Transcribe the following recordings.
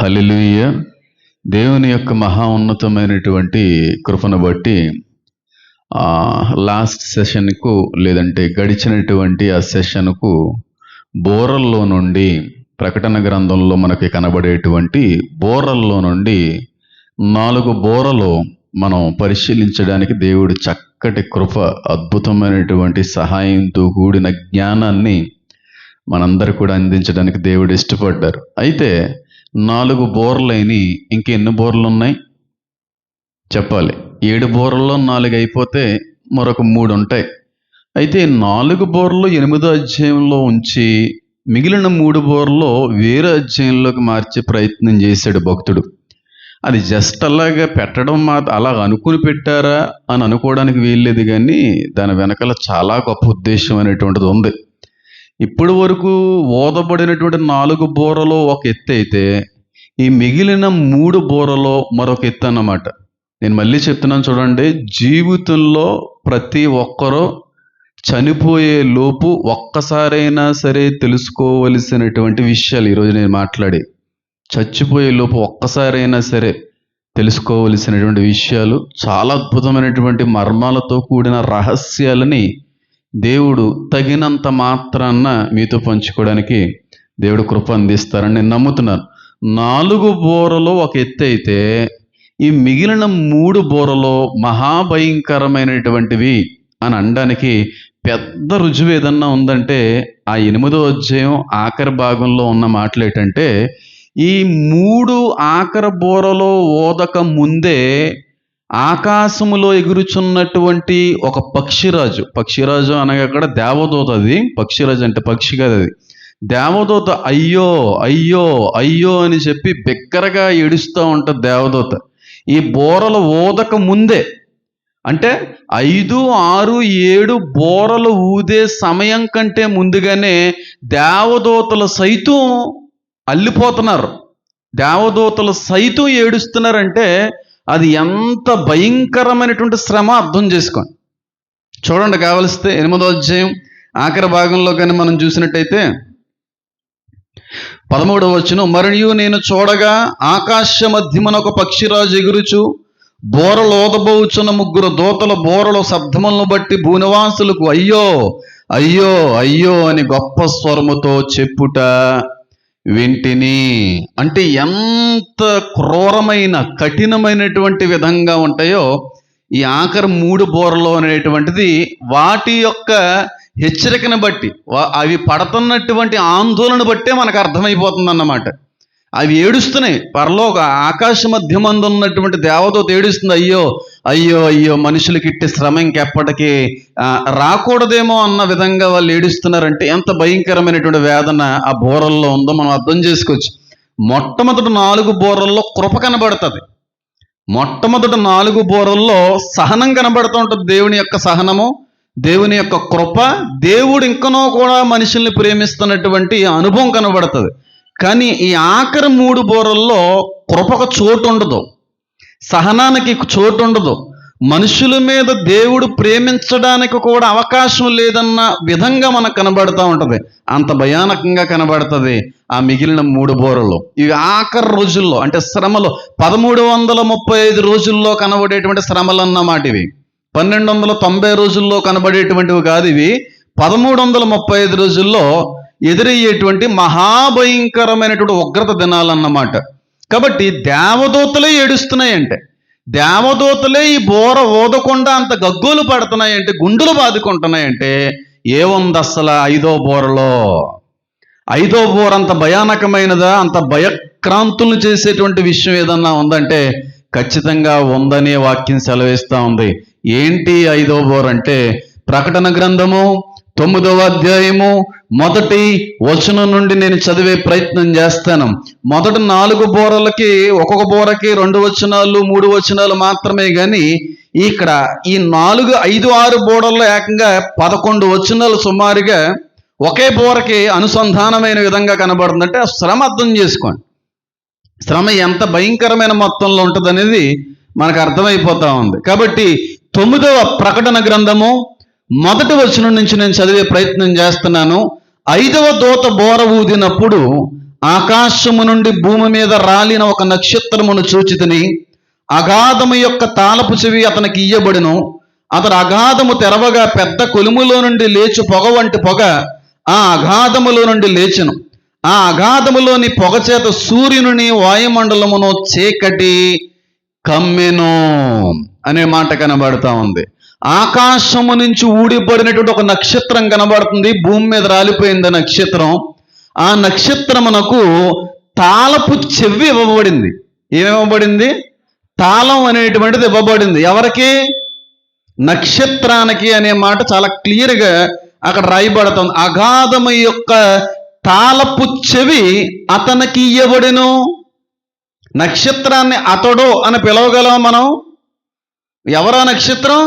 హల్లెలూయా. దేవుని యొక్క మహా ఉన్నతమైనటువంటి కృపను బట్టి లాస్ట్ సెషన్కు లేదంటే గడిచినటువంటి ఆ సెషన్కు బోరల్లో నుండి ప్రకటన గ్రంథంలో మనకి కనబడేటువంటి బోరల్లో నుండి 4 బోరలు మనం పరిశీలించడానికి దేవుడు చక్కటి కృప, అద్భుతమైనటువంటి సహాయంతో కూడిన జ్ఞానాన్ని మనందరూ కూడా అందించడానికి దేవుడు ఇష్టపడ్డారు. అయితే 4 బోర్లైని ఇంకెన్ని బోర్లు ఉన్నాయి చెప్పాలి. 7 బోర్లలో 4 అయిపోతే మరొక 3 ఉంటాయి. అయితే 4 బోర్లు 8వ అధ్యాయంలో ఉంచి మిగిలిన 3 బోర్లో వేరే అధ్యాయంలోకి మార్చే ప్రయత్నం చేశాడు భక్తుడు. అది జస్ట్ అలాగా పెట్టడం అలా అనుకుని పెట్టారా అని అనుకోవడానికి వీల్లేదు, కానీ దాని వెనకాల చాలా గొప్ప ఉద్దేశం అనేటువంటిది ఉంది. ఇప్పటి వరకు ఓదబడినటువంటి 4 బోరలో ఒక ఎత్తు అయితే ఈ మిగిలిన 3 బోరలో మరొక ఎత్తు అన్నమాట. నేను మళ్ళీ చెప్తున్నాను చూడండి, జీవితంలో ప్రతి ఒక్కరూ చనిపోయే లోపు ఒక్కసారైనా సరే తెలుసుకోవలసినటువంటి విషయాలు ఈరోజు నేను మాట్లాడి, చచ్చిపోయే లోపు ఒక్కసారైనా సరే తెలుసుకోవలసినటువంటి విషయాలు, చాలా అద్భుతమైనటువంటి మర్మాలతో కూడిన రహస్యాలని దేవుడు తగినంత మాత్రాన మీతో పంచుకోవడానికి దేవుడు కృప అందిస్తారని నేను నమ్ముతున్నాను. 4 బోరలో ఒక ఎత్తు అయితే ఈ మిగిలిన 3 బోరలో మహాభయంకరమైనటువంటివి అని అనడానికి పెద్ద రుజువు ఏదన్నా ఉందంటే ఆ 8వ అధ్యాయం ఆఖరి భాగంలో ఉన్న మాటలు ఏంటంటే, ఈ 3 ఆఖరి బోరలో ఓదక ముందే ఆకాశములో ఎగురుచున్నటువంటి ఒక పక్షిరాజు అనగా అక్కడ దేవదూత. అది పక్షిరాజు అంటే పక్షి కాదు, అది దేవదూత. అయ్యో అయ్యో అయ్యో అని చెప్పి బిగ్గరగా ఏడుస్తూ ఉంటుంది దేవదూత. ఈ బోరలు ఊదక ముందే, అంటే 5, 6, 7 బోరలు ఊదే సమయం కంటే ముందుగానే దేవదూతలు సైతం అల్లిపోతున్నారు, దేవదూతలు సైతం ఏడుస్తున్నారంటే అది ఎంత భయంకరమైనటువంటి శ్రమ అర్థం చేసుకోండి. చూడండి కావలిస్తే 8వ అధ్యాయం ఆఖరి భాగంలో కానీ మనం చూసినట్టయితే 13వ వచనం, మరియు నేను చూడగా ఆకాశ మధ్యమున ఒక పక్షిరాజు ఎగురుచు బోరలు ఓదబోచున్న 3 దూతల బోరల శబ్దములను బట్టి భూనివాసులకు అయ్యో అయ్యో అయ్యో అని గొప్ప స్వరముతో చెప్పుట వింటిని. అంటే ఎంత క్రూరమైన కఠినమైనటువంటి విధంగా ఉంటాయో ఈ ఆఖరి 3 బోరలు అనేటువంటిది. వాటి యొక్క హెచ్చరికను బట్టి, అవి పడుతున్నటువంటి ఆందోళన బట్టే మనకు అర్థమైపోతుంది అన్నమాట. అవి ఏడుస్తున్నాయి. పరలోక ఆకాశ మధ్యమందు ఉన్నటువంటి దేవదూత ఏడుస్తుంది, అయ్యో అయ్యో అయ్యో మనుషులకి ఇట్టి శ్రమ ఇంకెప్పటికీ రాకూడదేమో అన్న విధంగా వాళ్ళు ఏడుస్తున్నారంటే ఎంత భయంకరమైనటువంటి వేదన ఆ బోరల్లో ఉందో మనం అర్థం చేసుకోవచ్చు. మొట్టమొదటి 4 బోరల్లో కృప కనబడుతుంది. మొట్టమొదటి 4 బోరల్లో సహనం కనబడుతూ ఉంటుంది. దేవుని యొక్క సహనము, దేవుని యొక్క కృప, దేవుడు ఇంకనో కూడా మనుషుల్ని ప్రేమిస్తున్నటువంటి అనుభవం కనబడుతుంది. కానీ ఈ ఆఖరి 3 బోరల్లో కృపకు చోటు ఉండదు, సహనానికి చోటు ఉండదు, మనుషుల మీద దేవుడు ప్రేమించడానికి కూడా అవకాశం లేదన్న విధంగా మనకు కనబడుతూ ఉంటుంది. అంత భయానకంగా కనబడుతుంది ఆ మిగిలిన 3 బోరలు. ఇవి ఆఖరి రోజుల్లో, అంటే శ్రమలు 1335 రోజుల్లో కనబడేటువంటి శ్రమలు అన్నమాట. ఇవి 1290 రోజుల్లో కనబడేటువంటివి కాదు, ఇవి 1335 రోజుల్లో ఎదురయ్యేటువంటి మహాభయంకరమైనటువంటి ఉగ్రత దినాలన్నమాట. కాబట్టి దేవదూతలే ఏడుస్తున్నాయంటే, దేవదూతలే ఈ బోర ఓదకుండా అంత గగ్గోలు పడుతున్నాయంటే, గుండెలు బాదుకుంటున్నాయంటే ఏముంది అసలు 5వ బోరలో? 5వ బోర అంత భయానకమైనదా? అంత భయక్రాంతులను చేసేటువంటి విషయం ఏదన్నా ఉందంటే ఖచ్చితంగా ఉందనే వాక్యం సెలవిస్తూ ఉంది. ఏంటి 5వ బోర అంటే, ప్రకటన గ్రంథము 9వ అధ్యాయము 1వ వచనం నుండి నేను చదివే ప్రయత్నం చేస్తాను. మొదటి 4 బోరలకి ఒక్కొక్క బోరకి 2 వచనాలు 3 వచనాలు మాత్రమే, కానీ ఇక్కడ ఈ 4, 5, 6 బోరల్లో ఏకంగా 11 వచనాలు సుమారుగా ఒకే బోరకి అనుసంధానమైన విధంగా కనబడుతుందంటే ఆ శ్రమ అర్థం చేసుకోండి. శ్రమ ఎంత భయంకరమైన మొత్తంలో ఉంటుంది అనేది మనకు అర్థమైపోతా ఉంది. కాబట్టి 9వ ప్రకటన గ్రంథము 1వ వచనం నుంచి నేను చదివే ప్రయత్నం చేస్తున్నాను. 5వ దూత బోర ఊదినప్పుడు ఆకాశము నుండి భూమి మీద రాలిన ఒక నక్షత్రమును చూచితిని. అగాధము యొక్క తాళపు చెవి అతనికి ఇయ్యబడును. అతడు అగాధము తెరవగా పెద్ద కొలుములో నుండి లేచు పొగ వంటి పొగ ఆ అగాధములో నుండి లేచెను. ఆ అగాధములోని పొగ చేత సూర్యుని వాయుమండలమును చీకటి కమ్మెను అనే మాట కనబడుతూ ఉంది. ఆకాశము నుంచి ఊడిపడినటువంటి ఒక నక్షత్రం కనబడుతుంది. భూమి మీద రాలిపోయింది నక్షత్రం. ఆ నక్షత్రమునకు తాళపు చెవి ఇవ్వబడింది. ఏమివ్వబడింది? తాళం అనేటువంటిది ఇవ్వబడింది. ఎవరికి? నక్షత్రానికి అనే మాట చాలా క్లియర్గా అక్కడ రాయబడుతుంది. అగాధము యొక్క తాళపు చెవి అతనికి ఇయ్యబడెను. నక్షత్రాన్ని అతడు అని పిలవగలం మనం. ఎవరా నక్షత్రం?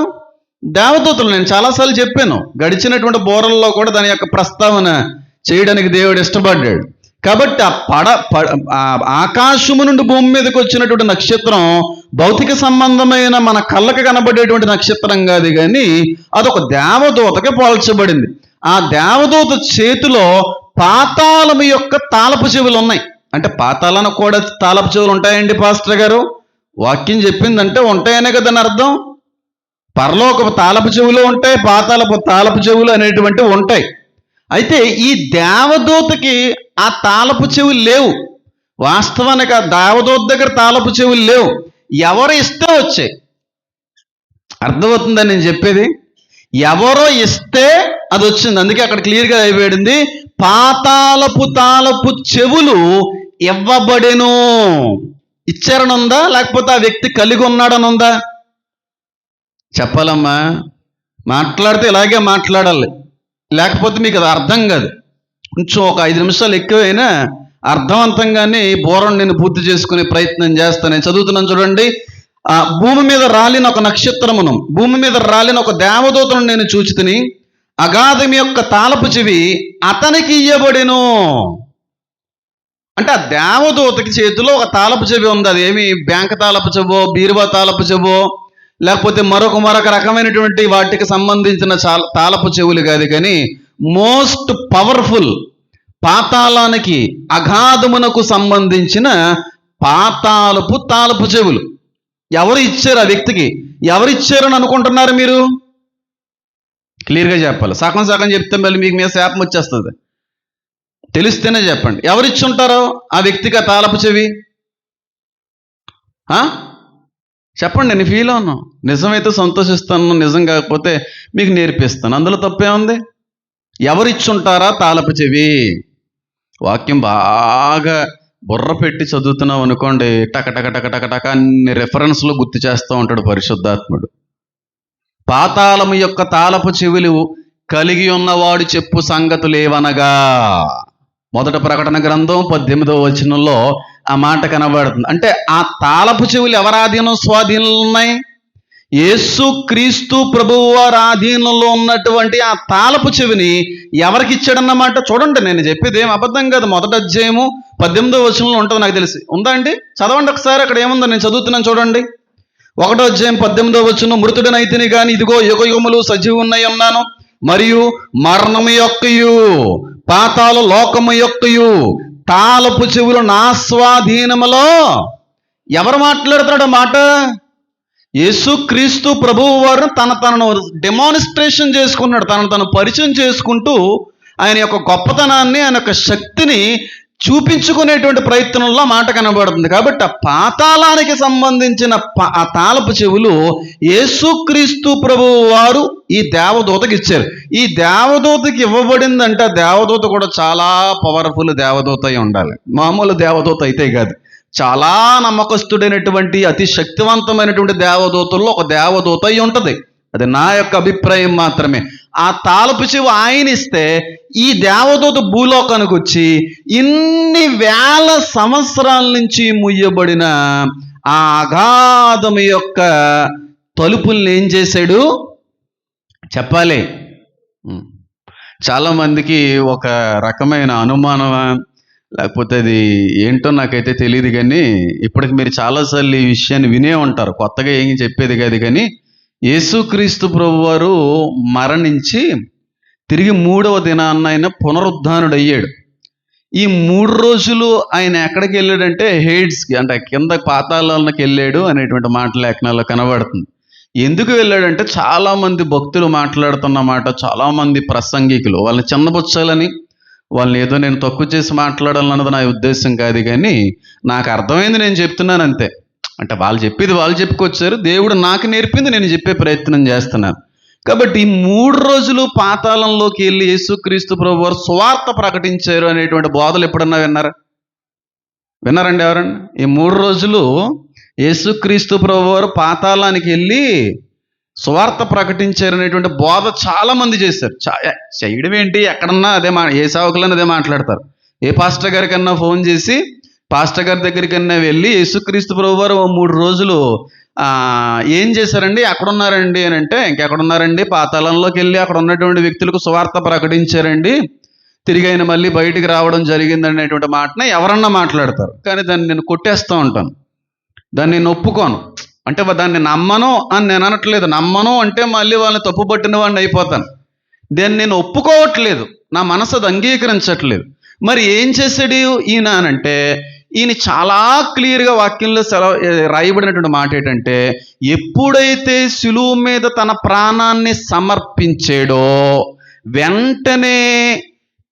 దేవదూతలు. నేను చాలాసార్లు చెప్పాను, గడిచినటువంటి బోరల్లో కూడా దాని యొక్క ప్రస్తావన చేయడానికి దేవుడు ఇష్టపడ్డాడు. కాబట్టి ఆకాశము నుండి భూమి మీదకి వచ్చినటువంటి నక్షత్రం భౌతిక సంబంధమైన మన కళ్ళకు కనబడేటువంటి నక్షత్రం కాదు, కానీ అదొక దేవదూతకి పోల్చబడింది. ఆ దేవదూత చేతిలో పాతాళము యొక్క తాళపు చెవులు ఉన్నాయి. అంటే పాతాళానికి కూడా తాళపు చెవులు ఉంటాయండి పాస్టర్ గారు? వాక్యం చెప్పిందంటే ఉంటాయనే కదని అర్థం. పరలోకపు తాళపు చెవులు ఉంటాయి, పాతాళపు తాళపు చెవులు అనేటువంటివి ఉంటాయి. అయితే ఈ దేవదూతకి ఆ తాళపు చెవులు లేవు. వాస్తవానికి ఆ దేవదూత దగ్గర తాళపు చెవులు లేవు. ఎవరు ఇస్తే వచ్చాయి. అర్థమవుతుందని నేను చెప్పేది? ఎవరో ఇస్తే అది వచ్చింది. అందుకే అక్కడ క్లియర్గా అయిపోయింది, పాతాళపు తాళపు చెవులు ఇవ్వబడెను. ఇచ్చారని ఉందా, లేకపోతే ఆ వ్యక్తి కలిగి ఉన్నాడని ఉందా? చెప్పాలమ్మా. మాట్లాడితే ఇలాగే మాట్లాడాలి, లేకపోతే మీకు అది అర్థం కాదు. కొంచెం ఒక 5 నిమిషాలు ఎక్కువైనా అర్థవంతంగానే బోరను నేను పూర్తి చేసుకునే ప్రయత్నం చేస్తాను. నేను చదువుతున్నాను చూడండి. భూమి మీద రాలిన ఒక నక్షత్రమును, భూమి మీద రాలిన ఒక దేవదూతను నేను చూచితిని. అగాధం యొక్క తాళపు చెవి అతనికి ఇయ్యబడెను. అంటే ఆ దేవదూతకి చేతిలో ఒక తాళపు చెవి ఉంది. అది ఏమి బ్యాంక్ తాళపు చెవో, బీరువా తాళపు చెవో, లేకపోతే మరొక రకమైనటువంటి వాటికి సంబంధించిన తాళపు చెవులు కాదు, కానీ మోస్ట్ పవర్ఫుల్ పాతాళానికి, అగాధమునకు సంబంధించిన పాతాళపు తాళపు చెవులు. ఎవరు ఇచ్చారు ఆ వ్యక్తికి? ఎవరు ఇచ్చారని అనుకుంటున్నారు మీరు? క్లియర్గా చెప్పాలి. సగం సగం చెప్తే మళ్ళీ మీకు మీద శాపం వచ్చేస్తుంది. తెలిస్తేనే చెప్పండి. ఎవరు ఇచ్చి ఉంటారో ఆ వ్యక్తికి ఆ తాళపు చెవి? చెప్పండి. నేను ఫీల్ అవును. నిజమైతే సంతోషిస్తాను, నిజం కాకపోతే మీకు నేర్పిస్తాను. అందులో తప్పే ఉంది? ఎవరు ఇచ్చుంటారా తాళపు చెవి? వాక్యం బాగా బుర్ర పెట్టి చదువుతున్నావు అనుకోండి, టక టక టక టక టక అన్ని రెఫరెన్స్లు గుర్తు చేస్తూ ఉంటాడు పరిశుద్ధాత్ముడు. పాతాళము యొక్క తాళపు చెవులు కలిగి ఉన్నవాడు చెప్పు సంగతులేవనగా, మొదటి ప్రకటన గ్రంథం 18వ వచనంలో ఆ మాట కనబడుతుంది. అంటే ఆ తాళపు చెవులు ఎవరి ఆధీనం, స్వాధీనంలో ఉన్నాయి? యేసు క్రీస్తు ప్రభువు వారి ఆధీనంలో ఉన్నటువంటి ఆ తాళపు చెవిని ఎవరికి ఇచ్చాడన్నమాట. చూడండి, నేను చెప్పేది ఏం అబద్ధం కాదు. మొదటి అధ్యాయము 18వ వచనంలో ఉంటుంది, నాకు తెలిసి. ఉందా అండి? చదవండి ఒకసారి. అక్కడ ఏముందో నేను చదువుతున్నాను చూడండి. 1వ అధ్యాయం 18వ వచనం. మృతుడనైతిని గాని ఇదిగో యుగయుగములు సజీవున్నై ఉన్నాను, మరియు మరణము యొక్కయు పాతాళ లోకము యొక్కయు తాళపు చెవులు నా స్వాధీనములో. ఎవరు మాట్లాడుతున్నాడు మాట? యేసుక్రీస్తు ప్రభువు వారు తనను డెమాన్స్ట్రేషన్ చేసుకున్నాడు. తను పరిచయం చేసుకుంటూ ఆయన యొక్క గొప్పతనాన్ని, ఆయన యొక్క శక్తిని చూపించుకునేటువంటి ప్రయత్నంలో మాట కనబడుతుంది. కాబట్టి ఆ పాతాళానికి సంబంధించిన ఆ తాళపు చెవులు యేసుక్రీస్తు ప్రభువు వారు ఈ దేవదూతకి ఇచ్చారు. ఈ దేవదూతకి ఇవ్వబడిందంటే ఆ దేవదూత కూడా చాలా పవర్ఫుల్ దేవదూత అయి ఉండాలి. మామూలు దేవదూత అయితే కాదు. చాలా నమ్మకస్తుడైనటువంటి అతి శక్తివంతమైనటువంటి దేవదూతల్లో ఒక దేవదూత అయి ఉంటుంది. అది నా యొక్క అభిప్రాయం మాత్రమే. ఆ తాళపు చెవి ఆయన ఇస్తే ఈ దేవదూత భూలోకానికి వచ్చి ఇన్ని వేల సంవత్సరాల నుంచి ముయ్యబడిన ఆ అగాధం యొక్క తలుపుల్ని ఏం చేశాడు చెప్పాలి. చాలామందికి ఒక రకమైన అనుమానం, లేకపోతే అది ఏంటో నాకైతే తెలియదు, కానీ ఇప్పటికి మీరు చాలాసార్లు ఈ విషయాన్ని వినే ఉంటారు. కొత్తగా ఏం చెప్పేది కాదు, కానీ యేసుక్రీస్తు ప్రభువారు మరణించి తిరిగి 3వ దినాన్న ఆయన పునరుద్ధానుడయ్యాడు. ఈ 3 రోజులు ఆయన ఎక్కడికి వెళ్ళాడంటే హేడ్స్కి, అంటే కింద పాతాళాలకు వెళ్ళాడు అనేటువంటి మాట లేఖనాల్లో కనబడుతుంది. ఎందుకు వెళ్ళాడంటే చాలామంది భక్తులు మాట్లాడుతున్న మాట, చాలామంది ప్రసంగికులు వాళ్ళని చిన్నబుచ్చాలని, వాళ్ళని ఏదో నేను తక్కువ చేసి మాట్లాడాలన్నది నా ఉద్దేశం కాదు, కానీ నాకు అర్థమైంది నేను చెప్తున్నాను అంతే. అంటే వాళ్ళు చెప్పేది వాళ్ళు చెప్పుకొచ్చారు, దేవుడు నాకు నేర్పింది నేను చెప్పే ప్రయత్నం చేస్తున్నాను. కాబట్టి ఈ 3 రోజులు పాతాళంలోకి వెళ్ళి యేసుక్రీస్తు ప్రభువారు సువార్త ప్రకటించారు అనేటువంటి బోధలు ఎప్పుడన్నా విన్నారండి ఎవరన్నా? ఈ 3 రోజులు యేసుక్రీస్తు ప్రభువారు పాతాళానికి వెళ్ళి సువార్త ప్రకటించారు అనేటువంటి బోధ చాలా మంది చేశారు. చేయడం ఏంటి, ఎక్కడన్నా అదే ఏ సేవకులన్నా అదే మాట్లాడతారు. ఏ పాస్టర్ గారికన్నా ఫోన్ చేసి పాస్టర్ గారి దగ్గరికన్నా వెళ్ళి యేసుక్రీస్తు ప్రభువారు 3 రోజులు ఏం చేశారండి, ఎక్కడున్నారండి అని అంటే, ఇంకెక్కడున్నారండి, పాతాళంలోకి వెళ్ళి అక్కడ ఉన్నటువంటి వ్యక్తులకు సువార్త ప్రకటించారండి, తిరిగి ఆయన మళ్ళీ బయటికి రావడం జరిగింది అనేటువంటి మాటనే ఎవరన్నా మాట్లాడతారు. కానీ దాన్ని నేను కొట్టేస్తూ ఉంటాను, దాన్ని నేను ఒప్పుకోను. అంటే దాన్ని నమ్మను అని నేను అనట్లేదు. నమ్మను అంటే మళ్ళీ వాళ్ళని తప్పు పట్టిన వాడిని అయిపోతాను. దాన్ని నేను ఒప్పుకోవట్లేదు, నా మనసు అది అంగీకరించట్లేదు. మరి ఏం చేశాడు ఈయన అనంటే, ఈయన చాలా క్లియర్గా వాక్యంలో రాయబడినటువంటి మాట ఏంటంటే, ఎప్పుడైతే శిలువ మీద తన ప్రాణాన్ని సమర్పించాడో వెంటనే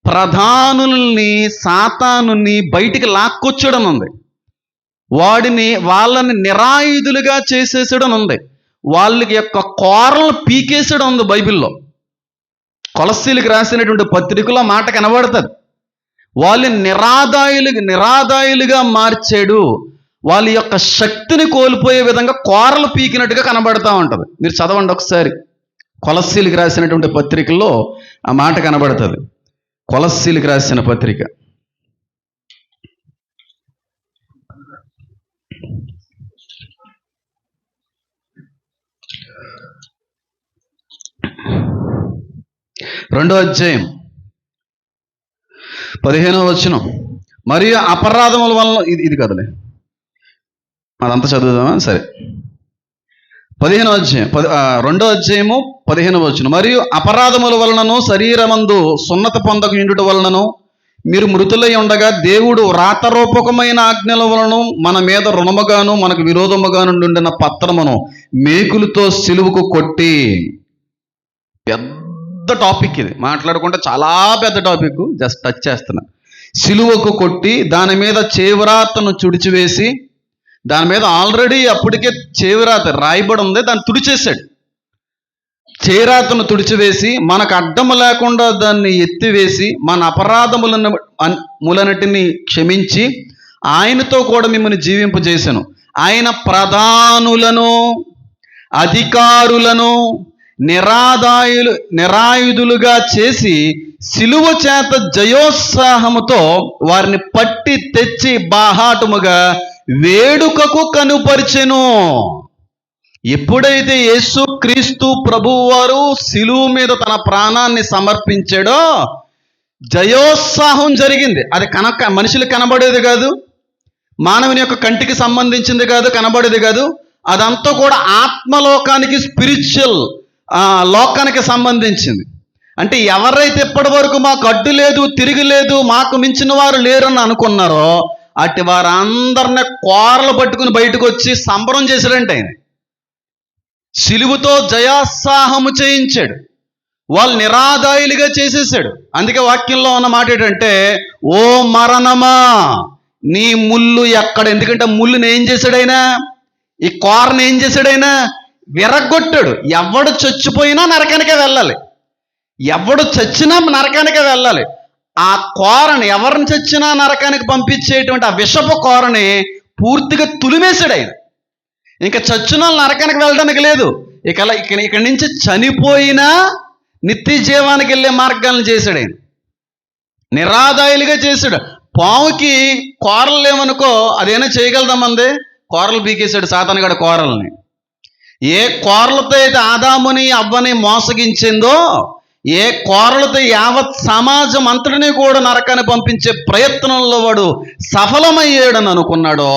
ప్రధానుల్ని, సాతానుని బయటికి లాక్కొచ్చాడని ఉంది. వాళ్ళని నిరాయుధులుగా చేసేసాడని ఉంది. వాళ్ళకి యొక్క కోరలను పీకేసాడు ఉంది బైబిల్లో. కొలస్సీలకు రాసినటువంటి పత్రికలో మాట కనబడుతుంది. వాళ్ళని నిరాదాయులుగా మార్చాడు. వాళ్ళ యొక్క శక్తిని కోల్పోయే విధంగా కోరలు పీకినట్టుగా కనబడతా ఉంటుంది. మీరు చదవండి ఒకసారి, కొలస్సీలకు రాసినటువంటి పత్రికల్లో ఆ మాట కనబడుతుంది. కొలస్సీలకు రాసిన పత్రిక 2వ అధ్యాయం 15వ వచనం. మరియు అపరాధముల వలన, ఇది కదలే అదంతా చదువుదామా? సరే, 15వ అధ్యాయం 2వ అధ్యాయము 15వ వచనం. మరియు అపరాధముల వలనను శరీరమందు సున్నత పొందకుండుట వలనను మీరు మృతులై ఉండగా దేవుడు వ్రాతరూపకమైన ఆజ్ఞల వలన మన మీద రుణముగాను మనకు విరోధముగాను ఉండిన పత్రమును మేకులతో సిలువకు కొట్టి, పెద్ద టాపిక్ ఇది, మాట్లాడుకుంటే చాలా పెద్ద టాపిక్, జస్ట్ టచ్ చేస్తున్నా. సిలువకు కొట్టి దాని మీద చేవ్రాతను తుడిచివేసి, దాని మీద ఆల్రెడీ అప్పటికే చేవ్రాత రాయబడి ఉంది, దాన్ని తుడిచేశాడు. చేరాతను తుడిచివేసి మనకు అడ్డము లేకుండా దాన్ని ఎత్తివేసి మన అపరాధములన్నిటిని క్షమించి ఆయనతో కూడా మిమ్మల్ని జీవింపజేశాను. ఆయన ప్రధానులను, అధికారులను నిరాయుధులుగా చేసి సిలువ చేత జయోత్సాహముతో వారిని పట్టి తెచ్చి బాహాటముగా వేడుకకు కనుపరిచెను. ఎప్పుడైతే యేసుక్రీస్తు ప్రభువు వారు సిలువ మీద తన ప్రాణాన్ని సమర్పించాడో జయోత్సాహం జరిగింది. అది మనుషులకు కనబడేది కాదు, మానవుని యొక్క కంటికి సంబంధించింది కాదు, కనబడేది కాదు. అదంతా కూడా ఆత్మలోకానికి, స్పిరిచువల్ లోకానికి సంబంధించింది. అంటే ఎవరైతే ఇప్పటి వరకు మాకు అడ్డు లేదు, తిరిగిలేదు, మాకు మించిన వారు లేరని అనుకున్నారో అట్టి వారందరినీ కోరలు పట్టుకుని బయటకు వచ్చి సంబరం చేశాడంటే ఆయన సిలువతో జయోత్సాహము చేయించాడు. వాళ్ళు నిరాదాయులుగా చేసేసాడు. అందుకే వాక్యంలో ఉన్న మాట ఏంటంటే, ఓ మరణమా నీ ముళ్ళు ఎక్కడ? ఎందుకంటే ముళ్ళుని ఏం చేశాడైనా, ఈ కోరను ఏం చేశాడైనా విరగొట్టాడు. ఎవడు చచ్చిపోయినా నరకానికే వెళ్ళాలి, ఎవడు చచ్చినా నరకానికే వెళ్ళాలి. ఆ కోరని, ఎవరిని చచ్చినా నరకానికి పంపించేటువంటి ఆ విషపు కోరని పూర్తిగా తులిమేశాడు ఆయన. ఇంకా చచ్చిన నరకానికి వెళ్ళడానికి లేదు. ఇక్కడి నుంచి చనిపోయినా నిత్య జీవానికి వెళ్ళే మార్గాలను చేశాడు ఆయన. నిరాదాయులుగా చేశాడు. పావుకి కోరలు లేవనుకో, అదేనా చేయగలదామంది? కోరలు పీకేశాడు సాతానుగాడు కోరల్ని. ఏ కోరలతో అయితే ఆదాముని అవ్వని మోసగించిందో, ఏ కోరలతో యావత్ సమాజం అంతటినీ కూడా నరకాన్ని పంపించే ప్రయత్నంలో వాడు సఫలమయ్యాడని అనుకున్నాడో,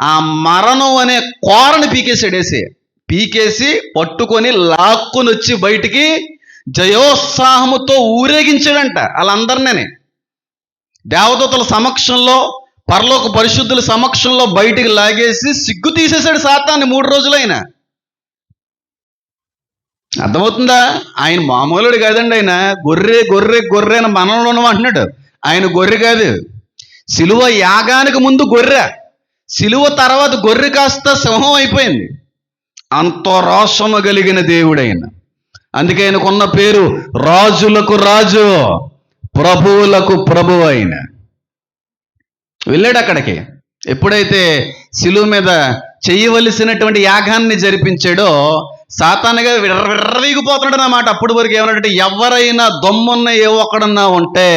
ఆ మరణం అనే కోరని పీకేసి పట్టుకొని లాక్కుని వచ్చి బయటికి జయోత్సాహముతో ఊరేగించాడంట వాళ్ళందరినీ. దేవదూతల సమక్షంలో, పరలోక పరిశుద్ధుల సమక్షంలో బయటికి లాగేసి సిగ్గు తీసేశాడు సాతాన్ని 3 రోజులైన. అర్థమవుతుందా? ఆయన మామూలుడు కాదండి. ఆయన గొర్రె గొర్రె గొర్రె అని మనలోనూ అంటున్నాడు. ఆయన గొర్రె కాదు. సిలువ యాగానికి ముందు గొర్రె, సిలువ తర్వాత గొర్రె కాస్త సింహం అయిపోయింది. అంత రోషము కలిగిన దేవుడైన. అందుకే ఆయనకున్న పేరు రాజులకు రాజు, ప్రభువులకు ప్రభువు అయిన. వెళ్ళాడు అక్కడికి. ఎప్పుడైతే సిలువ మీద చేయవలసినటువంటి యాగాన్ని జరిపించాడో సాతానుగా విర్రవీగిపోతున్నాడు అన్నమాట. అప్పుడు వరకు ఏమన్నాడంటే, ఎవరైనా దొమ్మున్న ఏ ఒక్కడన్నా ఉంటే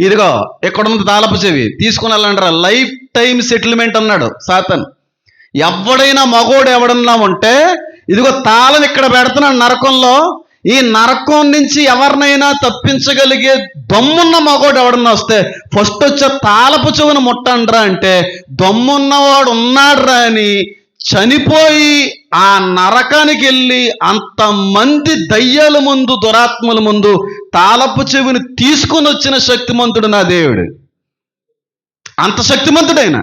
ఇదిగో ఎక్కడున్న తాళపు చెవి తీసుకుని వెళ్ళంటారా, లైఫ్ టైం సెటిల్మెంట్ అన్నాడు సాతాన్. ఎవడైనా మగోడు ఎవడన్నా ఉంటే ఇదిగో తాళం ఇక్కడ పెడుతున్నాడు నరకంలో. ఈ నరకం నుంచి ఎవరినైనా తప్పించగలిగే దమ్మున్న మగోడు ఎవడన్నా వస్తే ఫస్ట్ వచ్చే తాళపు చెవును ముట్టండ్రా అంటే, దమ్మున్నవాడు ఉన్నాడ్రా అని చనిపోయి ఆ నరకానికి వెళ్ళి అంతమంది దయ్యాల ముందు, దురాత్మల ముందు తాళపు చెవిని తీసుకుని వచ్చిన శక్తిమంతుడు నా దేవుడు. అంత శక్తిమంతుడైన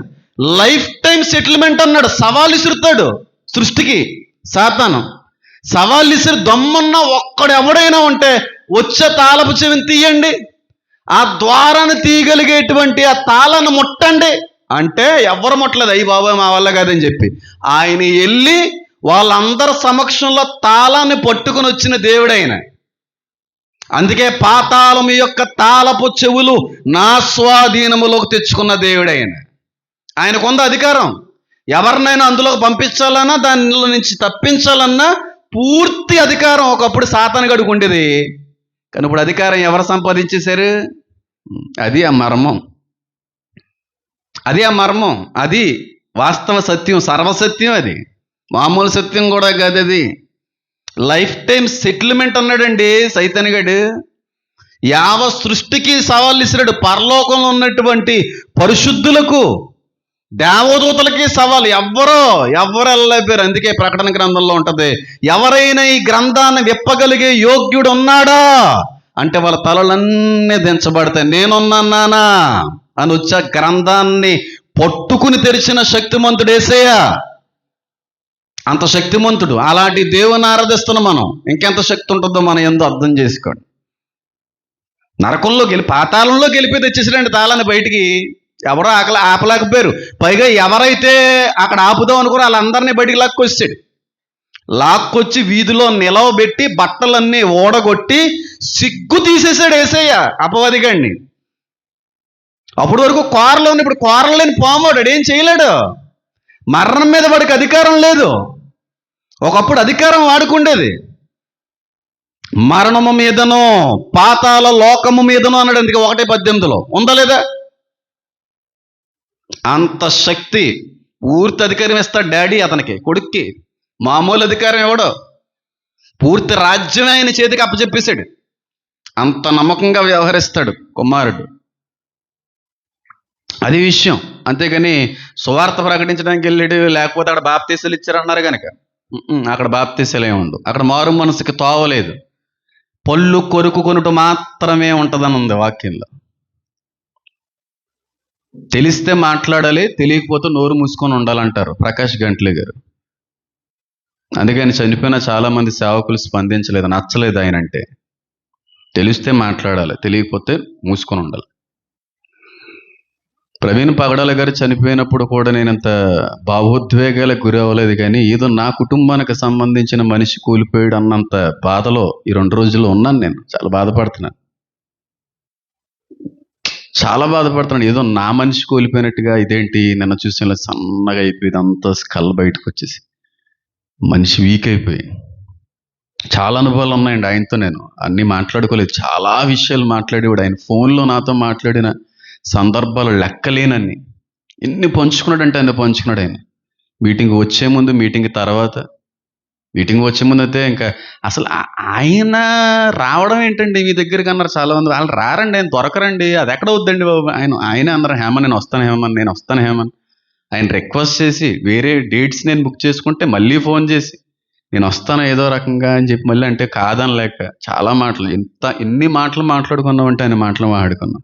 లైఫ్ టైం సెటిల్మెంట్ అన్నాడు. సవాల్ ఇసురుతాడు సృష్టికి సాతాను. సవాల్ ఇసిరి దమ్మున్న ఒక్కడు ఎవడైనా ఉంటే వచ్చే తాళపు చెవిని తీయండి, ఆ ద్వారాన్ని తీయగలిగేటువంటి ఆ తాళాన్ని ముట్టండి అంటే ఎవరు ముట్టలేదు. అయ్యి బాబాయ్ మా వల్ల కాదని చెప్పి ఆయన వెళ్ళి వాళ్ళందరి సమక్షంలో తాళాన్ని పట్టుకుని వచ్చిన దేవుడైన. అందుకే పాతాళం యొక్క తాళపు చెవులు నా స్వాధీనములోకి తెచ్చుకున్న దేవుడైన. ఆయనకుంది అధికారం. ఎవరినైనా అందులోకి పంపించాలన్నా, దానిలో నుంచి తప్పించాలన్నా పూర్తి అధికారం ఒకప్పుడు సాతాను గడికి ఉండేది. కానీ ఇప్పుడు అధికారం ఎవరు సంపాదించేశారు? అది ఆ మర్మం. అది ఆ మర్మం. అది వాస్తవ సత్యం, సర్వసత్యం. అది మామూలు సత్యం కూడా కాదు. అది లైఫ్ టైం సెటిల్మెంట్ అన్నాడండి సైతానుగాడు. యావ సృష్టికి సవాళ్ళు ఇసిరాడు. పరలోకంలో ఉన్నటువంటి పరిశుద్ధులకు, దేవదూతలకి సవాలు. ఎవ్వరు వెళ్ళలేపారు. అందుకే ప్రకటన గ్రంథంలో ఉంటది, ఎవరైనా ఈ గ్రంథాన్ని విప్పగలిగే యోగ్యుడు ఉన్నాడా అంటే వాళ్ళ తలలన్నీ దించబడతాయి. నేనున్నానా అని వచ్చే గ్రంథాన్ని పట్టుకుని తెరిచిన శక్తిమంతుడు యేసయ్య. అంత శక్తిమంతుడు. అలాంటి దేవుని ఆరాధిస్తున్నాం మనం. ఇంకెంత శక్తి ఉంటుందో మనం ఎంతో అర్థం చేసుకోండి. నరకంలోకి వెళ్ళి, పాతాళంలోకి వెళ్ళిపోయి తెచ్చేసారండి తాళాన్ని బయటికి. ఎవరో ఆపలేకపోయారు. పైగా ఎవరైతే అక్కడ ఆపుదాం అనుకుని వాళ్ళందరినీ బయటికి లాక్కొచ్చి వీధిలో నిలవబెట్టి బట్టలన్నీ ఓడగొట్టి సిగ్గు తీసేసాడు యేసయ్య అపవాదిగాడిని. అప్పటి వరకు కోరలో ఉన్న, ఇప్పుడు కోరలు లేని పామోడు ఏం చేయలేడు. మరణం మీద వాడికి అధికారం లేదు. ఒకప్పుడు అధికారం వాడుకుండేది. మరణము మీదనో పాతాళ లోకము మీదనో అన్నాడు. అందుకే 1:18 ఉందా లేదా? అంత శక్తి, పూర్తి అధికారం ఇస్తాడు డాడీ అతనికి, కొడుక్కి. మామూలు అధికారం ఇవ్వడు. పూర్తి రాజ్యం ఆయన చేతికి అప్పచెప్పేశాడు. అంత నమ్మకంగా వ్యవహరిస్తాడు కుమారుడు. అది విషయం. అంతేగాని సువార్త ప్రకటించడానికి వెళ్ళాడు, లేకపోతే అక్కడ బాప్తీసాలు ఇచ్చారన్నారు కనుక అక్కడ బాప్తీసాలు ఏముండవు. అక్కడ మారు మనసుకి తోవలేదు. పళ్ళు కొరుకుకొనుట మాత్రమే ఉంటుందని ఉంది వాక్యంలో. తెలిస్తే మాట్లాడాలి, తెలియకపోతే నోరు మూసుకొని ఉండాలంటారు ప్రకాష్ గంట్లే గారు. అందుకని చనిపోయిన చాలా మంది సేవకులు స్పందించలేదు, నచ్చలేదు ఆయన అంటే. తెలిస్తే మాట్లాడాలి, తెలియకపోతే మూసుకొని ఉండాలి. ప్రవీణ్ పగడాల గారు చనిపోయినప్పుడు కూడా నేనంత భావోద్వేగాలకు గురి అవ్వలేదు. కానీ ఏదో నా కుటుంబానికి సంబంధించిన మనిషి కూలిపోయాడు అన్నంత బాధలో ఈ 2 రోజుల్లో ఉన్నాను. నేను చాలా బాధపడుతున్నాను, చాలా బాధపడుతున్నాను. ఏదో నా మనిషి కూలిపోయినట్టుగా. ఇదేంటి నిన్న చూసి ఇలా సన్నగా అయిపోయింది, అంతా స్కల్ బయటకు వచ్చేసి మనిషి వీక్ అయిపోయి. చాలా అనుభవాలు ఉన్నాయండి ఆయనతో. నేను అన్నీ మాట్లాడుకోలేదు, చాలా విషయాలు మాట్లాడేవాడు ఆయన. ఫోన్లో నాతో మాట్లాడిన సందర్భాలు లెక్కలేనన్ని. ఎన్ని పంచుకున్నాడంటే అన్ని పంచుకున్నాడు ఆయన. మీటింగ్ వచ్చే ముందు, మీటింగ్ తర్వాత. మీటింగ్ వచ్చే ముందు అయితే ఇంకా అసలు ఆయన రావడం ఏంటండి మీ దగ్గరికి అన్నారు చాలామంది. వాళ్ళు రారండి, ఆయన దొరకరండి, అది ఎక్కడ వద్దండి బాబు. ఆయనే అన్నారు, హేమన్ నేను వస్తాను హేమన్. ఆయన రిక్వెస్ట్ చేసి వేరే డేట్స్ నేను బుక్ చేసుకుంటే మళ్ళీ ఫోన్ చేసి నేను వస్తాను ఏదో రకంగా అని చెప్పి మళ్ళీ అంటే కాదని లేక చాలా మాటలు, ఎన్ని మాటలు మాట్లాడుకున్నామంటే ఆయన మాటలు మాట్లాడుకున్నాం.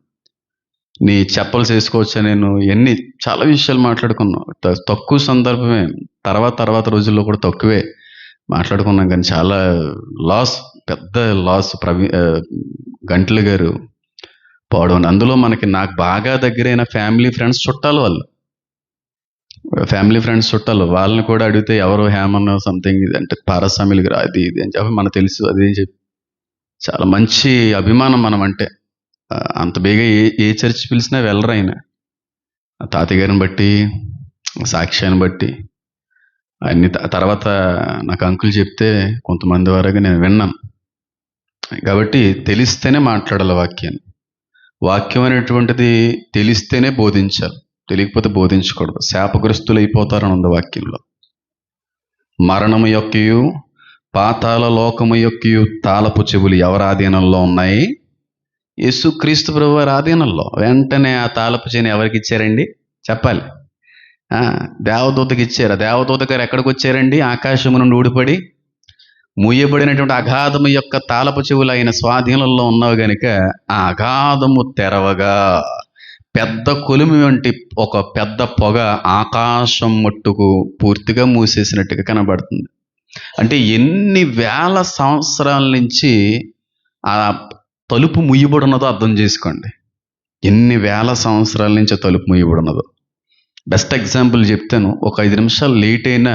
నీ చెప్పలు చేసుకోవచ్చా, నేను ఎన్ని చాలా విషయాలు మాట్లాడుకున్నాం. తక్కువ సందర్భమే, తర్వాత రోజుల్లో కూడా తక్కువే మాట్లాడుకున్నాం, కానీ చాలా లాస్, పెద్ద లాస్. గంటలు గారు పోవడం, అందులో నాకు బాగా దగ్గరైన ఫ్యామిలీ ఫ్రెండ్స్ చుట్టాలు, వాళ్ళని కూడా అడిగితే ఎవరు హేమన్ సంథింగ్ ఇది అంటే పారస్వామికి రా అది ఇది అని చెప్పి మనకు తెలుసు. అది చెప్పి చాలా మంచి అభిమానం మనం అంటే. అంత బేగా ఏ చర్చ్ పిలిచినా వెళ్ళరు ఆయన. తాతయ్య గారిని బట్టి, సాక్ష్యాన్ని బట్టి అన్ని. తర్వాత నాకు అంకుల్ చెప్తే కొంతమంది వరకు నేను విన్నాను. కాబట్టి తెలిస్తేనే మాట్లాడాలి వాక్యం అనేటువంటిది తెలిస్తేనే బోధించాలి, తెలియకపోతే బోధించకూడదు. శాపగ్రస్తులు అయిపోతారని ఉంది వాక్యంలో. మరణము యొక్కయు పాతాళ లోకము యొక్కయు తాళపు చెవులు ఎవరి ఆధీనంలో ఉన్నాయి? యేసుక్రీస్తు ప్రభువు వారి ఆధీనంలో. వెంటనే ఆ తాళపు చెవిని ఎవరికి ఇచ్చారండి చెప్పాలి? దేవదూతకి ఇచ్చారు. దేవదూత గారు ఎక్కడికి వచ్చారండి? ఆకాశము నుండి ఊడిపడి మూయబడినటువంటి అగాధము యొక్క తాళపు చెవులు ఆయన స్వాధీనంలో ఉన్నావు గనుక ఆ అగాధము తెరవగా పెద్ద కొలిమి వంటి ఒక పెద్ద పొగ ఆకాశం మట్టుకు పూర్తిగా మూసేసినట్టుగా కనబడుతుంది. అంటే ఎన్ని వేల సంవత్సరాల నుంచి ఆ తలుపు ముయ్యబడి ఉన్నదో అర్థం చేసుకోండి. ఎన్ని వేల సంవత్సరాల నుంచి తలుపు ముయ్యబడి ఉన్నదో. బెస్ట్ ఎగ్జాంపుల్ చెప్తాను. ఒక 5 నిమిషాలు లేట్ అయినా,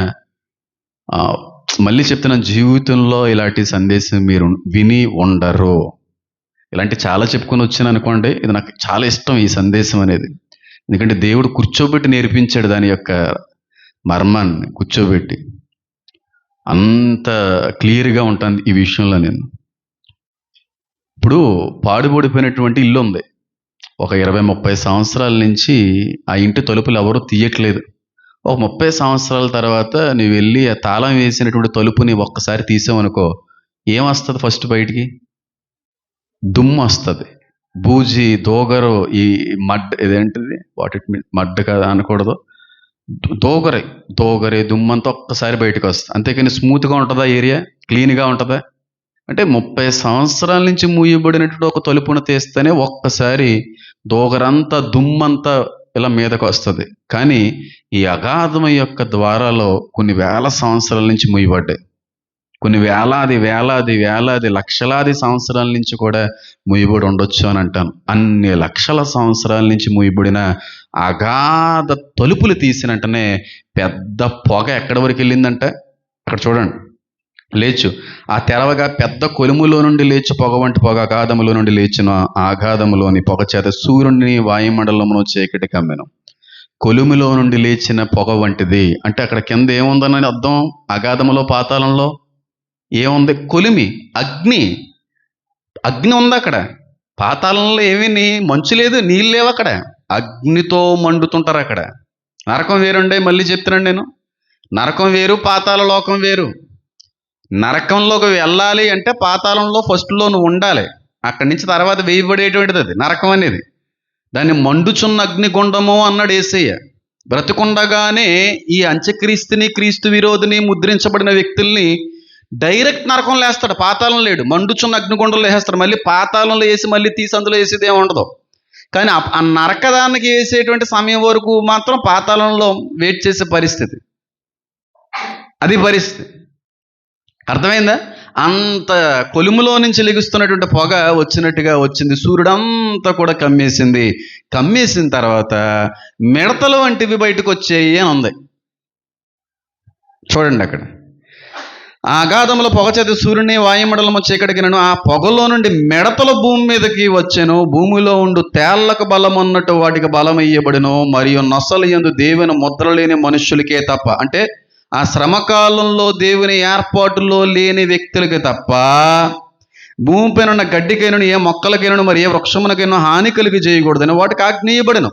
మళ్ళీ చెప్తున్నాను, జీవితంలో ఇలాంటి సందేశం మీరు విని ఉండరు. ఇలాంటి చాలా చెప్పుకొని వచ్చాను అనుకోండి. ఇది నాకు చాలా ఇష్టం ఈ సందేశం అనేది. ఎందుకంటే దేవుడు కూర్చోబెట్టి నేర్పించాడు దాని యొక్క మర్మాన్ని. కూర్చోబెట్టి అంత క్లియర్గా ఉంటుంది ఈ విషయంలో. నేను ఇప్పుడు పాడుబడిపోయినటువంటి ఇల్లు ఉంది. ఒక 20-30 సంవత్సరాల నుంచి ఆ ఇంటి తలుపులు ఎవరు తీయట్లేదు. ఒక 30 సంవత్సరాల తర్వాత నువ్వు వెళ్ళి ఆ తాళం వేసినటువంటి తలుపుని ఒక్కసారి తీసావనుకో, ఏమొస్తుంది ఫస్ట్ బయటికి? దుమ్ము వస్తుంది, బూజి, దోగరు, ఈ మడ్, ఇదేంటిది వాట్ ఇట్ మీన్, మడ్ కదా అనకూడదు, దోగరే దుమ్మంతా ఒక్కసారి బయటకు వస్తుంది. అంతేకాని స్మూత్గా ఉంటుందా ఏరియా? క్లీన్గా ఉంటుందా? అంటే 30 సంవత్సరాల నుంచి మూయబడినటువంటి ఒక తలుపును తీస్తేనే ఒక్కసారి దోగరంతా, దుమ్మంతా ఇలా మీదకు వస్తుంది. కానీ ఈ అగాధం యొక్క ద్వారాలో కొన్ని వేల సంవత్సరాల నుంచి మూయబడ్డాయి. కొన్ని వేలాది లక్షలాది సంవత్సరాల నుంచి కూడా మూయబడి ఉండొచ్చు అని అంటాను. అన్ని లక్షల సంవత్సరాల నుంచి మూయబడిన అగాధ తలుపులు తీసినంటనే పెద్ద పొగ ఎక్కడి వరకు వెళ్ళిందంటే, అక్కడ చూడండి, లేచు ఆ తెరవగా పెద్ద కొలుములో నుండి లేచి పొగ వంటి పొగ అగాధములో నుండి లేచిన అగాధములోని పొగ చేత సూర్యుడిని వాయుమండలమును చీకటి కమ్మెను. కొలుములో నుండి లేచిన పొగ వంటిది అంటే అక్కడ కింద ఏముందని అర్థం? అగాధములో, పాతాళంలో ఏముంది? కొలిమి, అగ్ని ఉంది అక్కడ. పాతాళంలో ఏమీ మంచు లేదు, నీళ్ళు లేవు అక్కడ. అగ్నితో మండుతుంటారు అక్కడ. నరకం వేరుండే, మళ్ళీ చెప్తున్నాను నేను. నరకం వేరు, పాతాళ లోకం వేరు. నరకంలోకి వెళ్ళాలి అంటే పాతాళంలో ఫస్ట్లో నువ్వు ఉండాలి. అక్కడి నుంచి తర్వాత వేయబడేటువంటిది అది నరకం అనేది. దాన్ని మండుచున్న అగ్నిగుండము అన్నాడు యేసయ్య. బ్రతికుండగానే ఈ అంత్యక్రీస్తుని, క్రీస్తు విరోధిని, ముద్రించబడిన వ్యక్తుల్ని డైరెక్ట్ నరకంలో వేస్తాడు. పాతాళం లేడు, మండుచున్న అగ్నిగుండంలో వేస్తాడు. మళ్ళీ పాతాళంలో వేసి మళ్ళీ తీసి అందులో వేసేది ఏమి ఉండదు. కానీ ఆ నరకదానికి వేసేటువంటి సమయం వరకు మాత్రం పాతాళంలో వెయిట్ చేసే పరిస్థితి, అది పరిస్థితి. అర్థమైందా? అంత కొలుములో నుంచి లెగుస్తున్నటువంటి పొగ వచ్చినట్టుగా వచ్చింది. సూర్యుడంతా కూడా కమ్మేసిన తర్వాత మిడతలు వంటివి బయటకు వచ్చాయి అని ఉంది. చూడండి అక్కడ. ఆ అగాధముల పొగ చేత సూర్యుని వాయుమండలము చీకటికినను, ఆ పొగలో నుండి మిడతలు భూమి మీదకి వచ్చెను. భూమిలో ఉండు తేళ్లకు బలం ఉన్నట్టు వాటికి బలం ఇయ్యబడిను, మరియు నొసలు యందు దేవుని ముద్ర లేని మనుష్యులకే తప్ప, అంటే ఆ శ్రమకాలంలో దేవుని ఏర్పాటులో లేని వ్యక్తులకి తప్ప భూమిపైన ఉన్న గడ్డికైనను, ఏ మొక్కలకైనను, మరి ఏ వృక్షమునకైనా హాని కలిగి చేయకూడదని వాటికి ఆజ్ఞేయబడను.